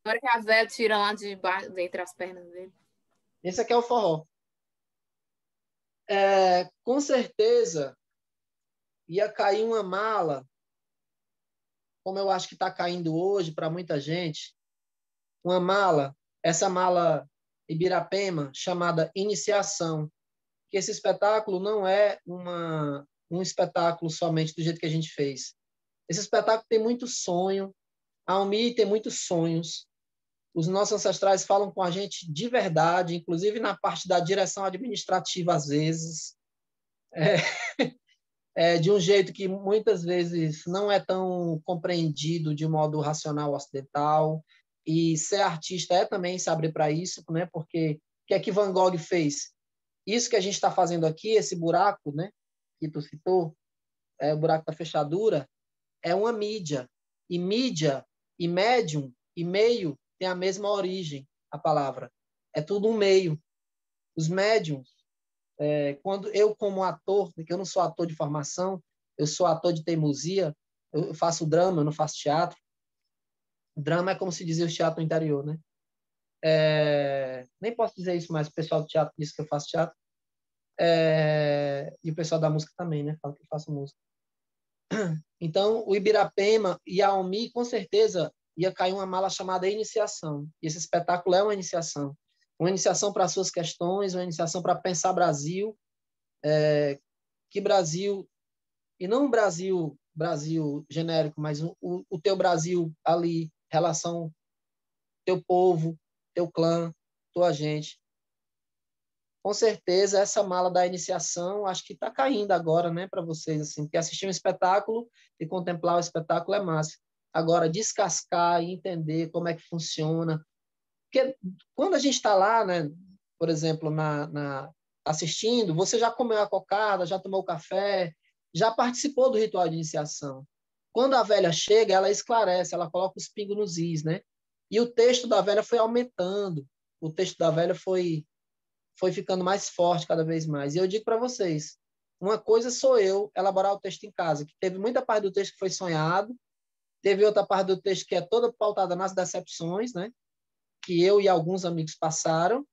Agora que a véia tira lá de entre as pernas dele. Esse aqui é o forró. Com certeza ia cair uma mala, como eu acho que está caindo hoje para muita gente, uma mala, essa mala Ibirapema, chamada Iniciação, que esse espetáculo não é um espetáculo somente do jeito que a gente fez. Esse espetáculo tem muito sonho, a Almi tem muitos sonhos, os nossos ancestrais falam com a gente de verdade, inclusive na parte da direção administrativa, às vezes, de um jeito que muitas vezes não é tão compreendido de modo racional ocidental. E ser artista é também se abrir para isso, né? Porque o que é que Van Gogh fez? Isso que a gente está fazendo aqui, esse buraco, né? Que tu citou, o buraco da fechadura, é uma mídia. E mídia, e médium, e meio tem a mesma origem, a palavra. É tudo um meio. Os médiums, quando eu, como ator, porque eu não sou ator de formação, eu sou ator de teimosia, eu faço drama, eu não faço teatro. Drama é como se dizia o teatro no interior, né? Nem posso dizer isso, mas o pessoal do teatro diz que eu faço teatro. E o pessoal da música também, né? Fala que eu faço música. Então, o Ibirapema e a Almi, com certeza, ia cair uma mala chamada Iniciação. E esse espetáculo é uma iniciação. Uma iniciação para as suas questões, uma iniciação para pensar Brasil, que Brasil, e não um Brasil genérico, mas o teu Brasil ali, relação teu povo, teu clã, tua gente. Com certeza, essa mala da iniciação, acho que está caindo agora, né, para vocês, assim, porque assistir um espetáculo e contemplar o espetáculo é massa. Agora, descascar e entender como é que funciona. Porque quando a gente está lá, né, por exemplo, assistindo, você já comeu a cocada, já tomou café, já participou do ritual de iniciação. Quando a velha chega, ela esclarece, ela coloca os pingos nos is, né? E o texto da velha foi aumentando, o texto da velha foi ficando mais forte cada vez mais. E eu digo para vocês, uma coisa sou eu elaborar o texto em casa, que teve muita parte do texto que foi sonhado, teve outra parte do texto que é toda pautada nas decepções, né? Que eu e alguns amigos passaram,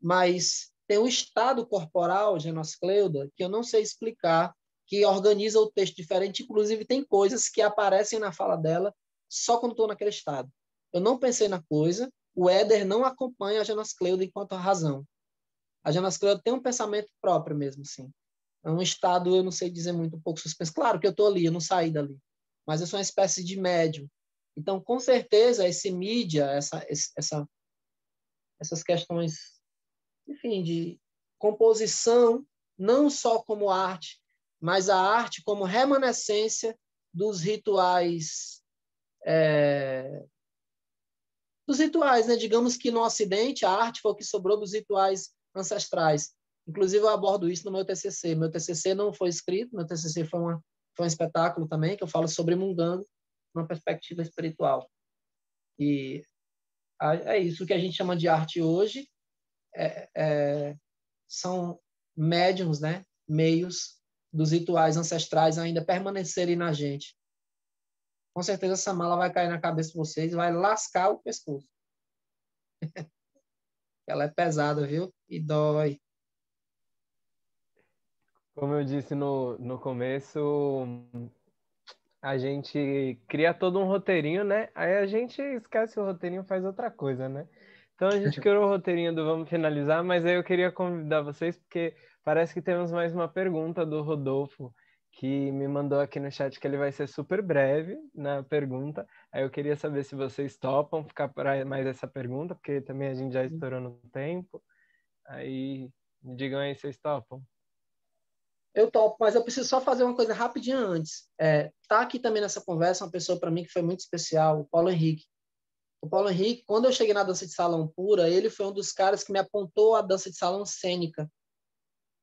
mas tem um estado corporal, Genoscleuda, que eu não sei explicar, que organiza o texto diferente, inclusive tem coisas que aparecem na fala dela só quando estou naquele estado. Eu não pensei na coisa, o Éder não acompanha a Genoscleuda enquanto a razão. A Genoscleuda tem um pensamento próprio mesmo, sim. É um estado, eu não sei dizer muito, um pouco suspenso. Claro que eu estou ali, eu não saí dali, mas eu sou uma espécie de médium. Então, com certeza, esse mídia, essas questões, enfim, de composição, não só como arte, mas a arte como remanescência dos rituais, né? Digamos que no Ocidente, a arte foi o que sobrou dos rituais ancestrais. Inclusive, eu abordo isso no meu TCC. Meu TCC não foi escrito, meu TCC foi um espetáculo também, que eu falo sobre Mungango, numa perspectiva espiritual. E é isso que a gente chama de arte hoje, são médiums, né? Meios dos rituais ancestrais ainda permanecerem na gente. Com certeza essa mala vai cair na cabeça de vocês e vai lascar o pescoço. Ela é pesada, viu? E dói. Como eu disse no começo, a gente cria todo um roteirinho, né? Aí a gente esquece o roteirinho e faz outra coisa, né? Então a gente criou o roteirinho do Vamos Finalizar, mas aí eu queria convidar vocês, porque parece que temos mais uma pergunta do Rodolfo, que me mandou aqui no chat que ele vai ser super breve na pergunta. Aí eu queria saber se vocês topam ficar para mais essa pergunta, porque também a gente já estourou no tempo. Aí me digam aí se vocês topam. Eu topo, mas eu preciso só fazer uma coisa rapidinho antes. Tá aqui também nessa conversa uma pessoa para mim que foi muito especial, o Paulo Henrique. O Paulo Henrique, quando eu cheguei na dança de salão pura, ele foi um dos caras que me apontou a dança de salão cênica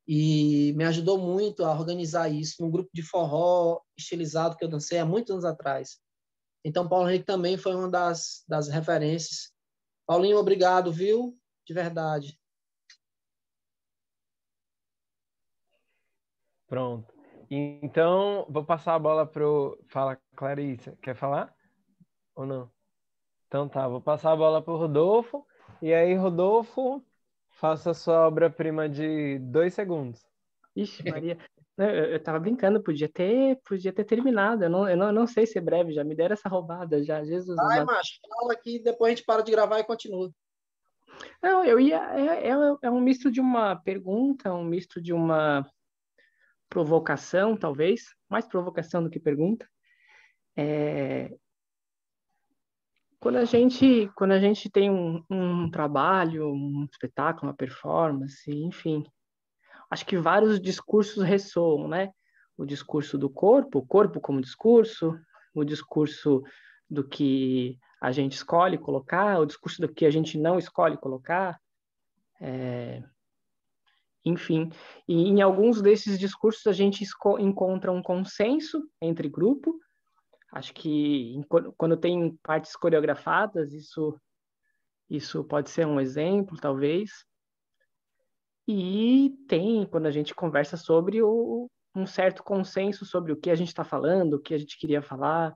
e me ajudou muito a organizar isso num grupo de forró estilizado que eu dancei há muitos anos atrás. Então, Paulo Henrique também foi uma das referências. Paulinho, obrigado, viu? De verdade. Pronto. Então, vou passar a bola pro... Fala, Clarissa. Quer falar? Ou não? Então tá, vou passar a bola pro Rodolfo. E aí, Rodolfo, faça a sua obra-prima de 2 segundos. Ixi, Maria. Não, eu tava brincando, podia ter terminado. Eu não sei se é breve, já me deram essa roubada, já, Jesus Vai, amado. macho, fala aqui, depois a gente para de gravar e continua. Não, eu ia. É um misto de uma pergunta, um misto de uma provocação, talvez, mais provocação do que pergunta. Quando a gente tem um trabalho, um espetáculo, uma performance, enfim, acho que vários discursos ressoam, né? O discurso do corpo, o corpo como discurso, o discurso do que a gente escolhe colocar, o discurso do que a gente não escolhe colocar, enfim. E em alguns desses discursos a gente encontra um consenso entre grupo. Acho que quando tem partes coreografadas, isso pode ser um exemplo, talvez. E tem, quando a gente conversa sobre um certo consenso sobre o que a gente está falando, o que a gente queria falar,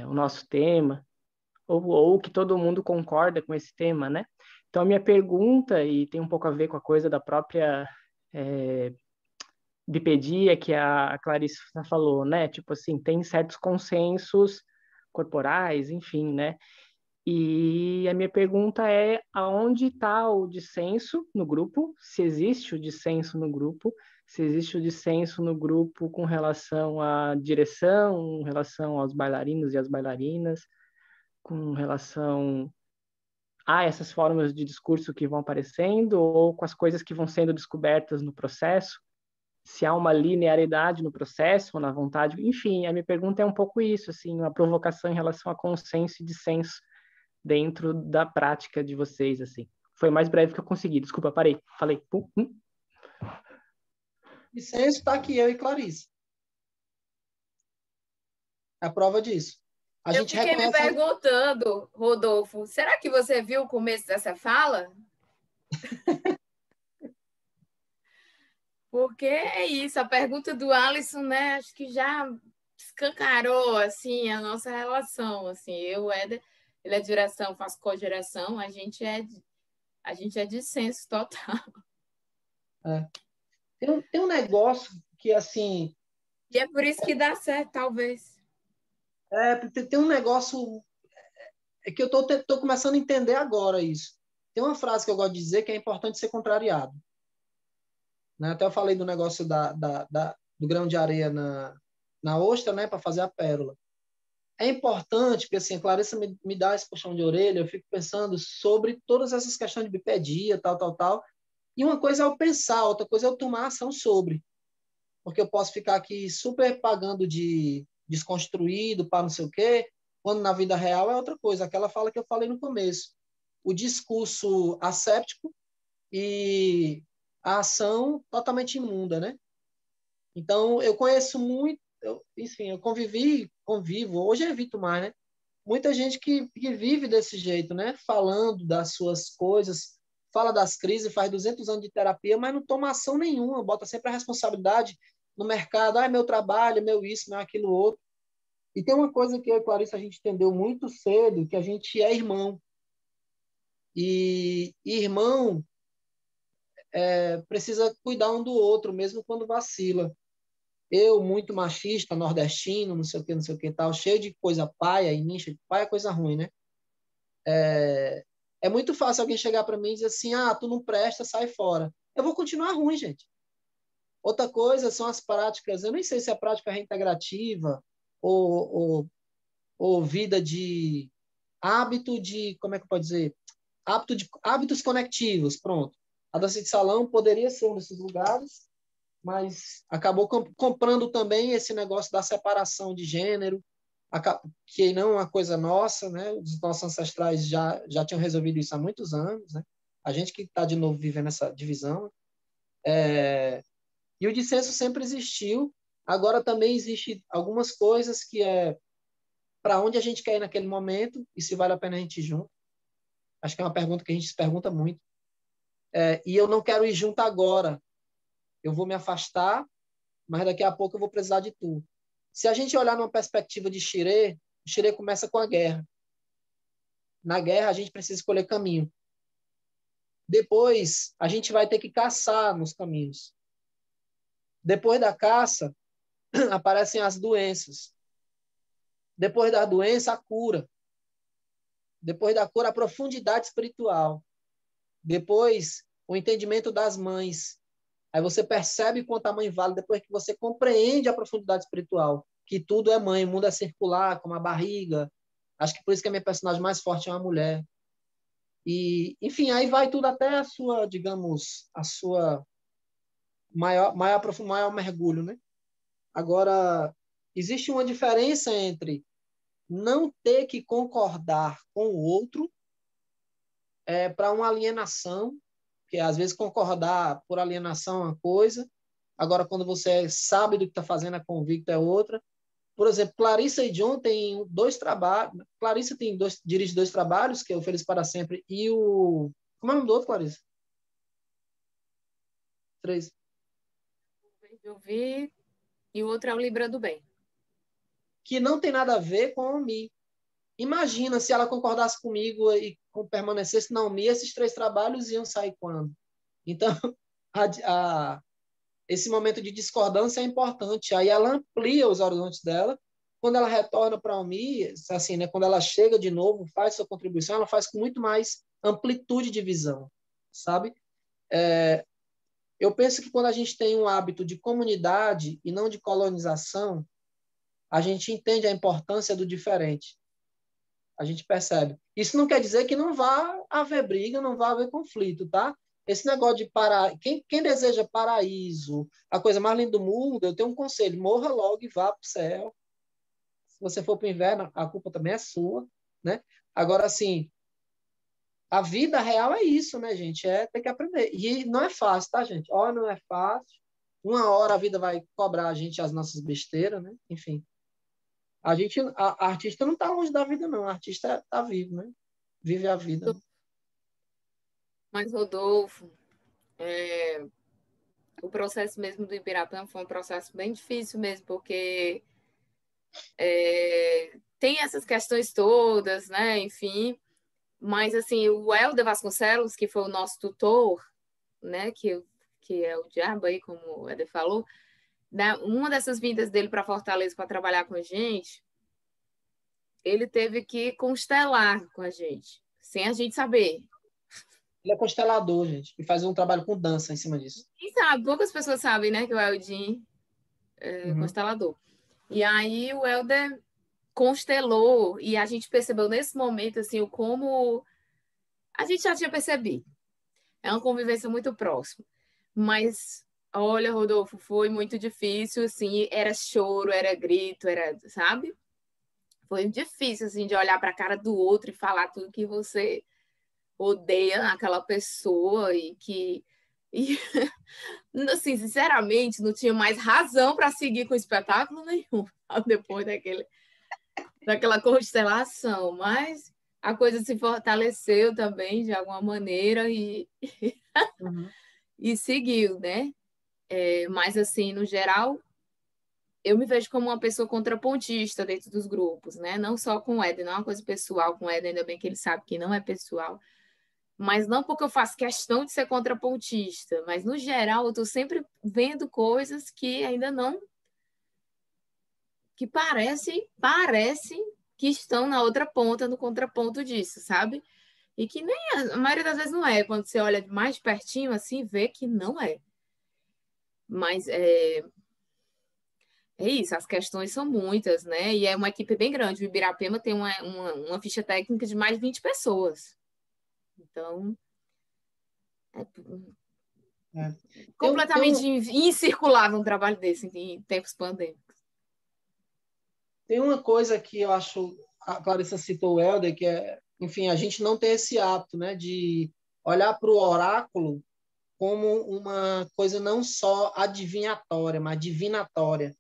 o nosso tema, ou que todo mundo concorda com esse tema, né? Então, a minha pergunta, e tem um pouco a ver com a coisa da própria bipedia que a Clarice falou, né? Tipo assim, tem certos consensos corporais, enfim, né? E a minha pergunta é aonde está o dissenso no grupo, se existe o dissenso no grupo, se existe o dissenso no grupo com relação à direção, com relação aos bailarinos e às bailarinas, com relação a essas formas de discurso que vão aparecendo ou com as coisas que vão sendo descobertas no processo, se há uma linearidade no processo ou na vontade, enfim, a minha pergunta é um pouco isso, assim, uma provocação em relação a consenso e dissenso dentro da prática de vocês, assim. Foi o mais breve que eu consegui. Desculpa, parei. Falei. Licença, está aqui eu e Clarice. É a prova disso. Eu fiquei me perguntando, Rodolfo, será que você viu o começo dessa fala? Porque é isso, a pergunta do Alisson, né? Acho que já escancarou assim a nossa relação, assim. Ele é de direção, faço cogeração, a gente é dissenso total. Tem um negócio que assim, e é por isso que dá certo, talvez. Tem um negócio que eu tô começando a entender agora isso. Tem uma frase que eu gosto de dizer que é importante ser contrariado. né? Até eu falei do negócio do grão de areia na ostra, né, para fazer a pérola. É importante, porque assim, a Clarissa me dá esse puxão de orelha, eu fico pensando sobre todas essas questões de bipedia, tal. E uma coisa é eu pensar, outra coisa é eu tomar ação sobre. Porque eu posso ficar aqui super pagando de desconstruído para não sei o quê, quando na vida real é outra coisa. Aquela fala que eu falei no começo. O discurso asséptico e a ação totalmente imunda, né? Então, eu conheço muito, enfim, eu convivo, hoje eu evito mais, né? Muita gente que vive desse jeito, né? Falando das suas coisas, fala das crises, faz 200 anos de terapia, mas não toma ação nenhuma, bota sempre a responsabilidade no mercado, é meu trabalho, é meu isso, meu aquilo outro. E tem uma coisa que eu e Clarice a gente entendeu muito cedo, que a gente é irmão. E irmão precisa cuidar um do outro, mesmo quando vacila. Eu, muito machista, nordestino, não sei o que tal, cheio de coisa paia, e nicho de paia é coisa ruim, né? É muito fácil alguém chegar para mim e dizer assim, tu não presta, sai fora. Eu vou continuar ruim, gente. Outra coisa são as práticas, eu nem sei se é prática reintegrativa ou vida de hábito de, como é que pode dizer? Hábitos conectivos, pronto. A dança de salão poderia ser um desses lugares, mas acabou comprando também esse negócio da separação de gênero, que não é uma coisa nossa, né? Os nossos ancestrais já tinham resolvido isso há muitos anos, né? A gente que está de novo vivendo essa divisão. E o dissenso sempre existiu. Agora também existe algumas coisas que é para onde a gente quer ir naquele momento e se vale a pena a gente ir junto. Acho que é uma pergunta que a gente se pergunta muito. E eu não quero ir junto agora. Eu vou me afastar, mas daqui a pouco eu vou precisar de tu. Se a gente olhar numa perspectiva de Xirê, o Xirê começa com a guerra. Na guerra, a gente precisa escolher caminho. Depois, a gente vai ter que caçar nos caminhos. Depois da caça, aparecem as doenças. Depois da doença, a cura. Depois da cura, a profundidade espiritual. Depois, o entendimento das mães. Aí você percebe quanto a mãe vale depois que você compreende a profundidade espiritual. Que tudo é mãe, o mundo é circular, como a barriga. Acho que por isso que a minha personagem mais forte é uma mulher. E, enfim, aí vai tudo até a sua, digamos, a sua maior mergulho, né? Agora, existe uma diferença entre não ter que concordar com o outro para uma alienação, que às vezes concordar por alienação é uma coisa, agora quando você sabe do que está fazendo, é convicto é outra. Por exemplo, Clarissa e John têm 2 trabalhos. Clarissa dirige 2 trabalhos, que é o Feliz para Sempre e o... Como é o nome do outro, Clarissa? 3. Eu vi, e o outro é o Libra do Bem. Que não tem nada a ver com o Mi. Imagina se ela concordasse comigo e permanecesse na UMI, esses 3 trabalhos iam sair quando? Então, esse momento de discordância é importante. Aí ela amplia os horizontes dela. Quando ela retorna para a UMI, assim, né, quando ela chega de novo, faz sua contribuição, ela faz com muito mais amplitude de visão, sabe? Eu penso que quando a gente tem um hábito de comunidade e não de colonização, a gente entende a importância do diferente. A gente percebe. Isso não quer dizer que não vá haver briga, não vá haver conflito, tá? Esse negócio de quem deseja paraíso, a coisa mais linda do mundo, eu tenho um conselho: morra logo e vá para o céu. Se você for para o inverno, a culpa também é sua, né? Agora, assim, a vida real é isso, né, gente? É ter que aprender. E não é fácil, tá, gente? Ó, não é fácil. Uma hora a vida vai cobrar a gente as nossas besteiras, né? Enfim. A artista não está longe da vida, não. A artista está vivo, né? Vive a vida. Né? Mas, Rodolfo, o processo mesmo do Ibirapã foi um processo bem difícil mesmo, porque tem essas questões todas, né? Enfim, mas assim, o Helder Vasconcelos, que foi o nosso tutor, né? Que é o diabo aí, como o Eder falou, né? Uma dessas vindas dele para Fortaleza para trabalhar com a gente, ele teve que constelar com a gente, sem a gente saber. Ele é constelador, gente, e faz um trabalho com dança em cima disso. Quem sabe? Poucas pessoas sabem, né, que o Eldin é constelador. E aí o Helder constelou, e a gente percebeu nesse momento, assim, como a gente já tinha percebido. É uma convivência muito próxima. Mas, olha, Rodolfo, foi muito difícil, assim, era choro, era grito, era, sabe? Foi difícil, assim, de olhar para a cara do outro e falar tudo que você odeia naquela pessoa e que... E, assim, sinceramente, não tinha mais razão para seguir com o espetáculo nenhum depois daquela constelação, mas a coisa se fortaleceu também de alguma maneira e seguiu, né? Mas, assim, no geral, eu me vejo como uma pessoa contrapontista dentro dos grupos, né? Não só com o Éden, não é uma coisa pessoal com o Éden, ainda bem que ele sabe que não é pessoal, mas não porque eu faço questão de ser contrapontista, mas, no geral, eu estou sempre vendo coisas que ainda não... que parece que estão na outra ponta, no contraponto disso, sabe? E que nem a maioria das vezes não é. Quando você olha mais pertinho, assim, vê que não é. Mas é isso, as questões são muitas, né? E é uma equipe bem grande. O Ibirapema tem uma ficha técnica de mais de 20 pessoas. Então, é completamente incirculável um trabalho desse em tempos pandêmicos. Tem uma coisa que eu acho, a Clarissa citou o Helder, que é, enfim, a gente não tem esse hábito, né, de olhar para o oráculo como uma coisa não só adivinhatória, mas divinatória.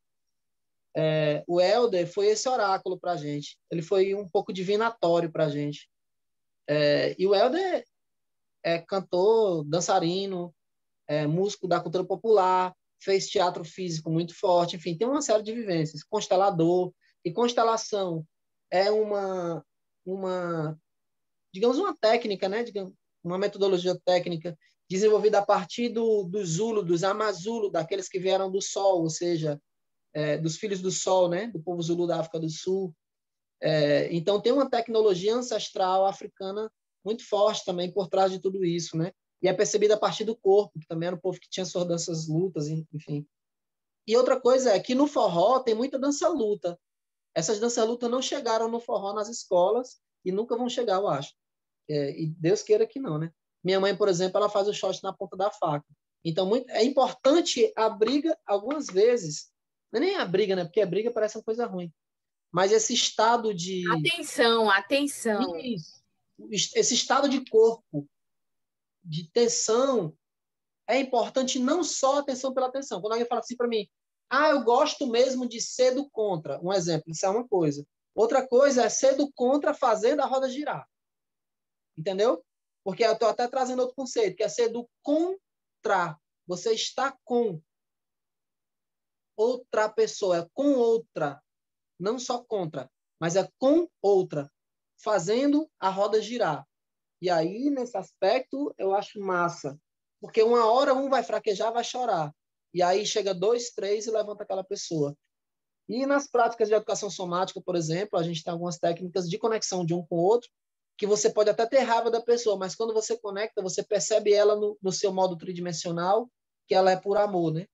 O Helder foi esse oráculo para a gente. Ele foi um pouco divinatório para a gente. E o Helder é cantor, dançarino, músico da cultura popular, fez teatro físico muito forte, enfim, tem uma série de vivências. Constelador, e constelação é digamos, uma técnica, né? Digamos, uma metodologia técnica desenvolvida a partir do Zulu, dos Amazulo, daqueles que vieram do Sol, ou seja, dos filhos do Sol, né? Do povo Zulu da África do Sul. Então, tem uma tecnologia ancestral africana muito forte também por trás de tudo isso, né? E é percebida a partir do corpo, que também era o povo que tinha suas danças lutas, enfim. E outra coisa é que no forró tem muita dança-luta. Essas danças-luta não chegaram no forró nas escolas e nunca vão chegar, eu acho. E Deus queira que não, né? Minha mãe, por exemplo, ela faz o shot na ponta da faca. Então, é importante a briga, algumas vezes, não é nem a briga, né? Porque a briga parece uma coisa ruim. Mas esse estado de... Atenção. Isso. Esse estado de corpo, de tensão, é importante não só a tensão pela tensão. Quando alguém fala assim para mim, eu gosto mesmo de ser do contra. Um exemplo, isso é uma coisa. Outra coisa é ser do contra fazendo a roda girar. Entendeu? Porque eu estou até trazendo outro conceito, que é ser do contra. Você está com outra pessoa, é com outra. Não só contra, mas é com outra. Fazendo a roda girar. E aí, nesse aspecto, eu acho massa. Porque uma hora um vai fraquejar, vai chorar. E aí chega 2, 3 e levanta aquela pessoa. E nas práticas de educação somática, por exemplo, a gente tem algumas técnicas de conexão de um com o outro, que você pode até ter raiva da pessoa, mas quando você conecta, você percebe ela no seu modo tridimensional, que ela é por amor, né?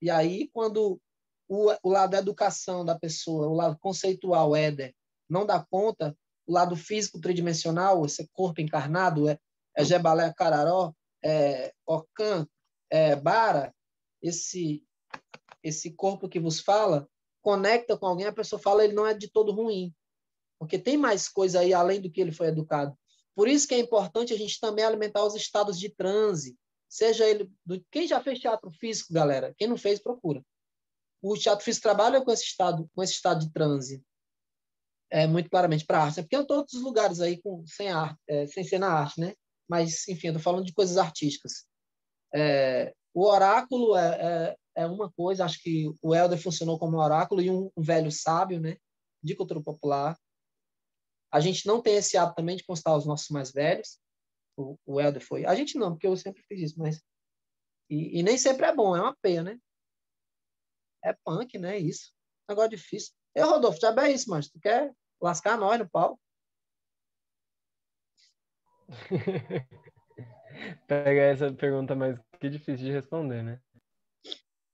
E aí, quando o lado da educação da pessoa, o lado conceitual, Éder, não dá conta, o lado físico tridimensional, esse corpo encarnado, Jebalé Cararó, Ocã, Bara, esse corpo que vos fala, conecta com alguém, a pessoa fala, ele não é de todo ruim, porque tem mais coisa aí além do que ele foi educado. Por isso que é importante a gente também alimentar os estados de transe, seja ele... Quem já fez teatro físico, galera? Quem não fez, procura. O teatro físico trabalha com esse estado de transe, muito claramente para a arte, porque em todos os lugares aí sem ser na arte, né? Mas, enfim, eu estou falando de coisas artísticas. O oráculo é uma coisa, acho que o Helder funcionou como um oráculo e um velho sábio, né? De cultura popular. A gente não tem esse hábito também de constar os nossos mais velhos. O Helder foi. A gente não, porque eu sempre fiz isso, mas... E nem sempre é bom, é uma peia, né? É punk, né? Isso. Negócio difícil. Rodolfo, já é isso, mas tu quer lascar nós no pau? pega essa pergunta mais que difícil de responder, né?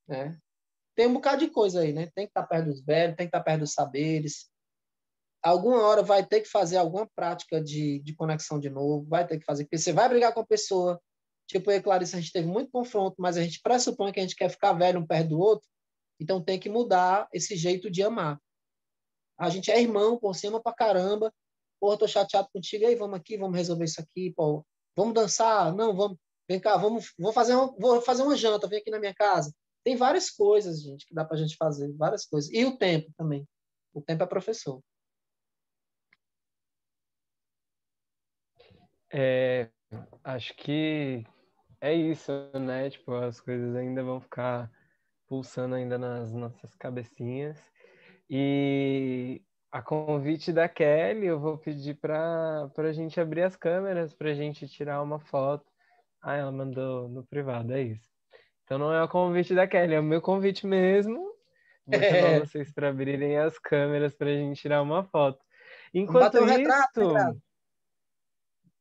né? Tem um bocado de coisa aí, né? Tem que estar perto dos velhos, tem que estar perto dos saberes. Alguma hora vai ter que fazer alguma prática de conexão de novo, vai ter que fazer, porque você vai brigar com a pessoa. Tipo, eu e Clarice, a gente teve muito confronto, mas a gente pressupõe que a gente quer ficar velho um perto do outro, então tem que mudar esse jeito de amar. A gente é irmão, pô, se ama pra caramba. Porra, tô chateado contigo, aí vamos aqui, vamos resolver isso aqui, pô. Vamos dançar? Não, vamos. Vem cá, vou fazer uma janta, vem aqui na minha casa. Tem várias coisas, gente, que dá pra gente fazer, várias coisas. E o tempo também. O tempo é professor. Acho que é isso, né? Tipo, as coisas ainda vão ficar pulsando ainda nas nossas cabecinhas. E a convite da Kelly, eu vou pedir para a gente abrir as câmeras, para a gente tirar uma foto. Ah, ela mandou no privado, é isso. Então não é o convite da Kelly, é o meu convite mesmo. Vou chamar vocês para abrirem as câmeras para a gente tirar uma foto. Vamos bater Enquanto um retrato, isso, retrato.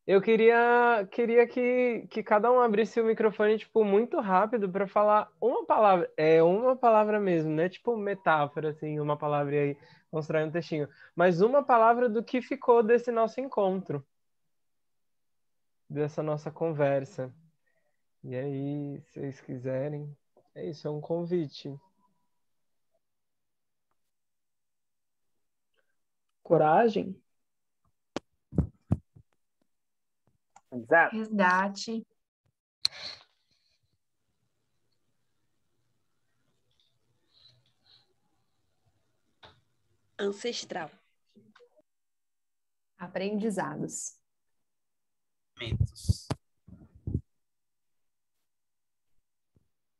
eu queria que cada um abrisse o microfone, tipo, muito rápido para falar uma palavra. É uma palavra mesmo, né? Tipo metáfora, assim, uma palavra e aí constrói um textinho. Mas uma palavra do que ficou desse nosso encontro, dessa nossa conversa. E aí, se vocês quiserem, é isso, é um convite. Coragem. Exato. Resgate. Ancestral. Aprendizados.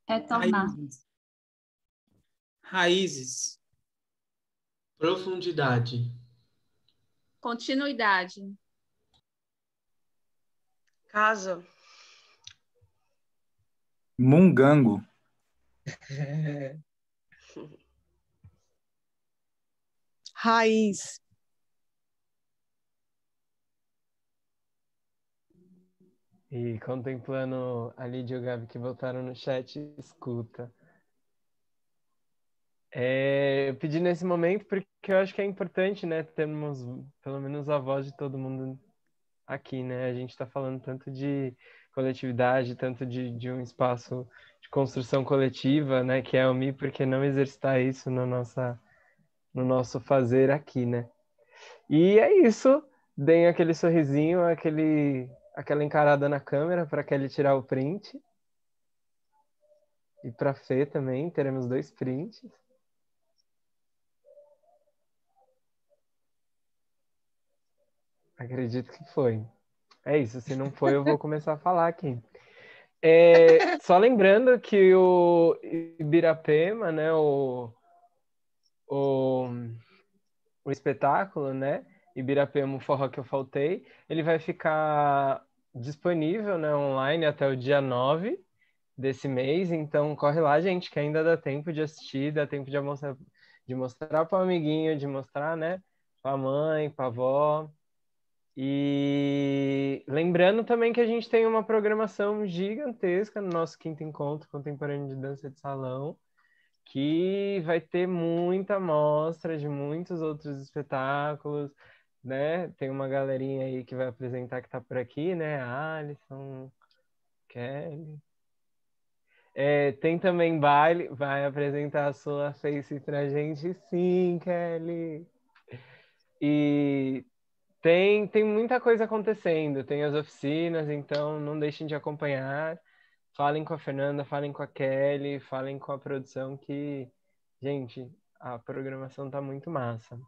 Retornar. Raízes. Profundidade. Continuidade. Casa. Mungango. Raiz. E contemplando a Lídia e o Gabi que voltaram no chat, escuta. Eu pedi nesse momento porque eu acho que é importante, né, termos pelo menos a voz de todo mundo aqui, né? A gente está falando tanto de coletividade, tanto de um espaço de construção coletiva, né, que é o Mi, por que não exercitar isso no nosso fazer aqui, né? E é isso. Deem aquele sorrisinho, aquela encarada na câmera para Kelly tirar o print. E para Fê também, teremos 2 prints. Acredito que foi. É isso, se não foi, eu vou começar a falar aqui. Só lembrando que o Ibirapema, né, o espetáculo, né, Ibirapema, o forró que eu faltei, ele vai ficar disponível, né, online até o dia 9 desse mês, então corre lá, gente, que ainda dá tempo de assistir, dá tempo de mostrar para o amiguinho, de mostrar, né, para a mãe, para a avó. E lembrando também que a gente tem uma programação gigantesca no nosso 5º encontro contemporâneo de dança de salão, que vai ter muita mostra de muitos outros espetáculos, né? Tem uma galerinha aí que vai apresentar que tá por aqui, né? A Alisson, Kelly. Tem também baile, vai apresentar a sua face pra gente, sim, Kelly. E tem muita coisa acontecendo, tem as oficinas, então não deixem de acompanhar. Falem com a Fernanda, falem com a Kelly, falem com a produção que, gente, a programação tá muito massa.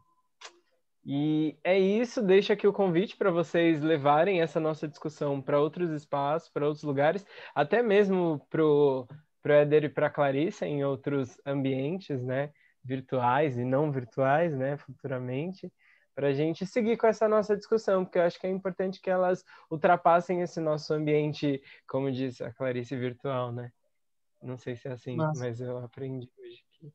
E é isso, deixa aqui o convite para vocês levarem essa nossa discussão para outros espaços, para outros lugares, até mesmo pro Éder e para a Clarissa em outros ambientes, né, virtuais e não virtuais, né, futuramente, para a gente seguir com essa nossa discussão, porque eu acho que é importante que elas ultrapassem esse nosso ambiente, como diz a Clarice, virtual, né? Não sei se é assim, mas eu aprendi hoje aqui.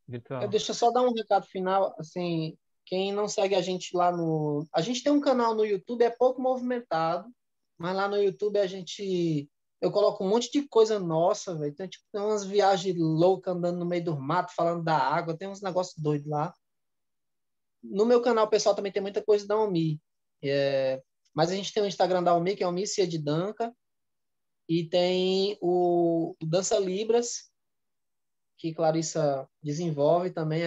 Virtual. Deixa eu só dar um recado final, assim, quem não segue a gente lá no... A gente tem um canal no YouTube, é pouco movimentado, mas lá no YouTube eu coloco um monte de coisa nossa, velho. Tem umas viagens loucas andando no meio do mato, falando da água, tem uns negócios doidos lá. No meu canal, pessoal, também tem muita coisa da Almi. Mas a gente tem o Instagram da Almi, que é Almi Cia de Danca, e tem o Dança Libras, que Clarissa desenvolve também.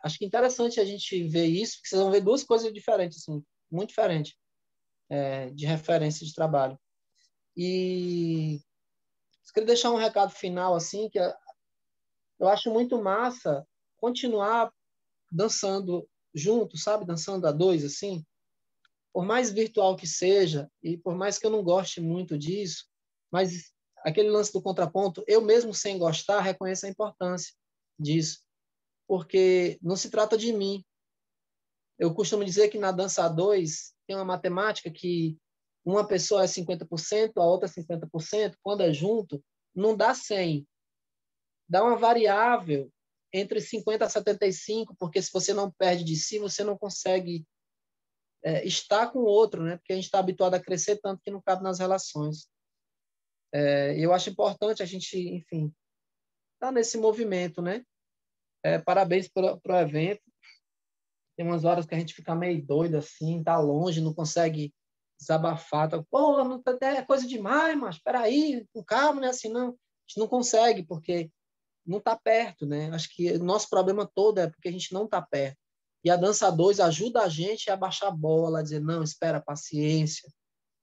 Acho que é interessante a gente ver isso, porque vocês vão ver duas coisas diferentes, assim, muito diferentes, de referência de trabalho. E eu queria deixar um recado final, assim, que eu acho muito massa continuar dançando junto, sabe? Dançando a dois, assim. Por mais virtual que seja, e por mais que eu não goste muito disso, mas aquele lance do contraponto, eu mesmo sem gostar, reconheço a importância disso. Porque não se trata de mim. Eu costumo dizer que na dança a dois tem uma matemática que uma pessoa é 50%, a outra é 50%, quando é junto, não dá 100. Dá uma variável entre 50 a 75, porque se você não perde de si, você não consegue estar com o outro, né? Porque a gente está habituado a crescer tanto que não cabe nas relações. Eu acho importante a gente, enfim, estar nesse movimento, né? Parabéns pro evento. Tem umas horas que a gente fica meio doido assim, tá longe, não consegue desabafar. Tá, pô, não, é coisa demais, mas espera aí, com calma, né? Assim, não. A gente não consegue, porque não está perto, né? Acho que o nosso problema todo é porque a gente não está perto. E a dança 2 ajuda a gente a baixar a bola, a dizer, não, espera, paciência,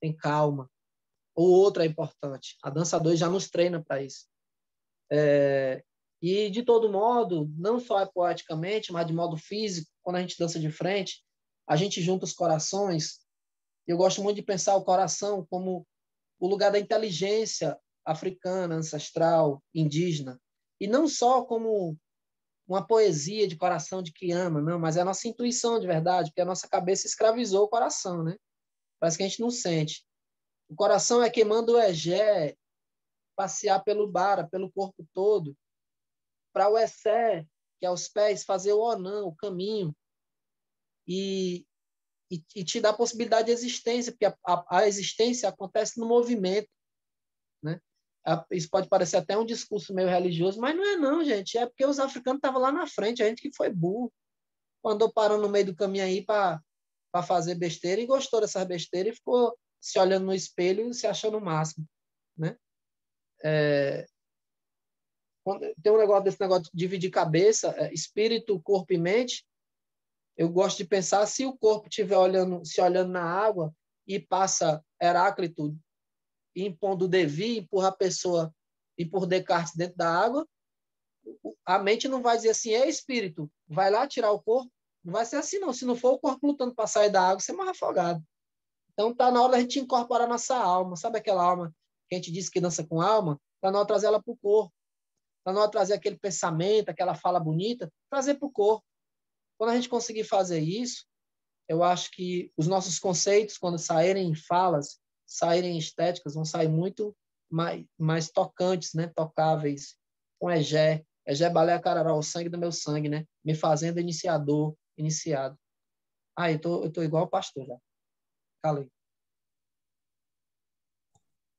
tem calma. O outro é importante. A dança 2 já nos treina para isso. E, de todo modo, não só poeticamente, mas de modo físico, quando a gente dança de frente, a gente junta os corações. Eu gosto muito de pensar o coração como o lugar da inteligência africana, ancestral, indígena. E não só como uma poesia de coração de que ama, não, mas é a nossa intuição de verdade, porque a nossa cabeça escravizou o coração, né? Parece que a gente não sente. O coração é quem manda o egé passear pelo bara, pelo corpo todo, para o essé, que é os pés, fazer o onã, o caminho, e te dá a possibilidade de existência, porque a existência acontece no movimento, né? Isso pode parecer até um discurso meio religioso, mas não é não, gente. É porque os africanos estavam lá na frente, a gente que foi burro. Andou parando no meio do caminho aí para fazer besteira e gostou dessas besteiras e ficou se olhando no espelho e se achando o máximo, né? Tem um negócio desse negócio de dividir cabeça, espírito, corpo e mente. Eu gosto de pensar, se o corpo estiver se olhando na água e passa Heráclito impondo o Devi, empurra a pessoa e por Descartes dentro da água, a mente não vai dizer assim, espírito, vai lá tirar o corpo. Não vai ser assim, não. Se não for o corpo lutando para sair da água, você morre afogado. Então, está na hora da gente incorporar nossa alma. Sabe aquela alma que a gente disse que dança com alma? Está na hora de trazer ela para o corpo. Está na hora de trazer aquele pensamento, aquela fala bonita, trazer para o corpo. Quando a gente conseguir fazer isso, eu acho que os nossos conceitos, quando saírem em falas, saírem estéticas, vão sair muito mais tocantes, né? Tocáveis, com egé. Egé, balé, carará, o sangue do meu sangue, né? Me fazendo iniciador, iniciado. Eu tô igual o pastor já. Calei.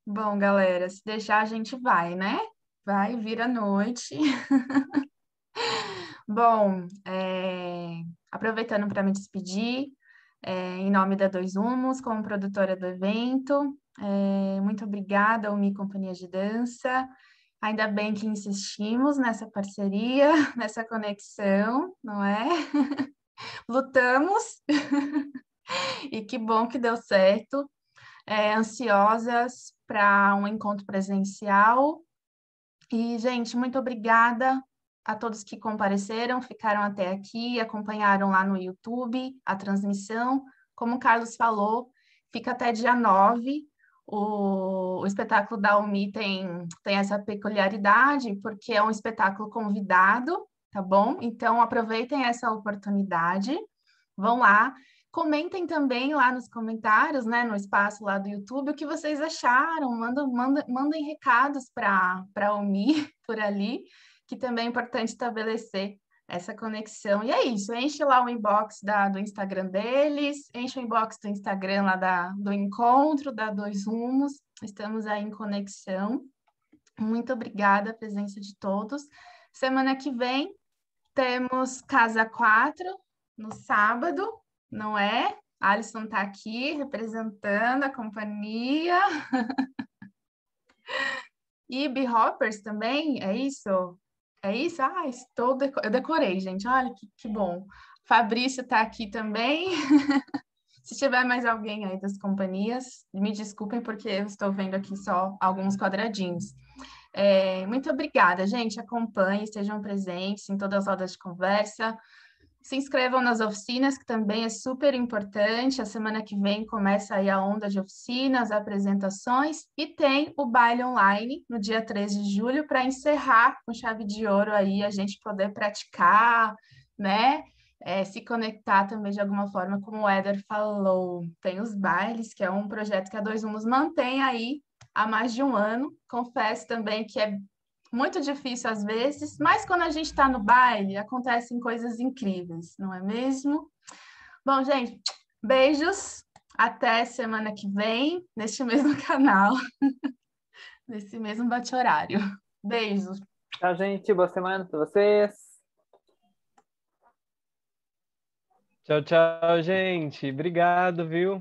Bom, galera, se deixar a gente vai, né? Vai, vira noite. Bom, aproveitando para me despedir, em nome da Dois Humos, como produtora do evento, muito obrigada ao Mi Companhia de Dança. Ainda bem que insistimos nessa parceria, nessa conexão, não é? Lutamos e que bom que deu certo. Ansiosas para um encontro presencial. E, gente, muito obrigada a todos que compareceram, ficaram até aqui, acompanharam lá no YouTube a transmissão. Como o Carlos falou, fica até dia 9. O espetáculo da UMI tem essa peculiaridade, porque é um espetáculo convidado, tá bom? Então, aproveitem essa oportunidade, vão lá. Comentem também lá nos comentários, né, no espaço lá do YouTube, o que vocês acharam. Mandem recados para a UMI por ali, que também é importante estabelecer essa conexão. E é isso, enche lá o inbox do Instagram deles, enche o inbox do Instagram lá do encontro, da Dois Rumos. Estamos aí em conexão. Muito obrigada a presença de todos. Semana que vem temos Casa 4 no sábado, não é? A Alisson está aqui representando a companhia. E B-Hoppers também, é isso? É isso? Ah, eu decorei, gente. Olha que bom. Fabrício está aqui também. Se tiver mais alguém aí das companhias, me desculpem, porque eu estou vendo aqui só alguns quadradinhos. Muito obrigada, gente. Acompanhem, estejam presentes em todas as rodas de conversa. Se inscrevam nas oficinas, que também é super importante. A semana que vem começa aí a onda de oficinas, apresentações, e tem o baile online no dia 13 de julho para encerrar com chave de ouro aí, a gente poder praticar, né? Se conectar também de alguma forma, como o Éder falou. Tem os bailes, que é um projeto que a Dois Rumos mantém aí há mais de um ano. Confesso também que é muito difícil às vezes, mas quando a gente está no baile, acontecem coisas incríveis, não é mesmo? Bom, gente, beijos. Até semana que vem, neste mesmo canal, nesse mesmo bate-horário. Beijos. Tchau, gente. Boa semana para vocês. Tchau, tchau, gente. Obrigado, viu?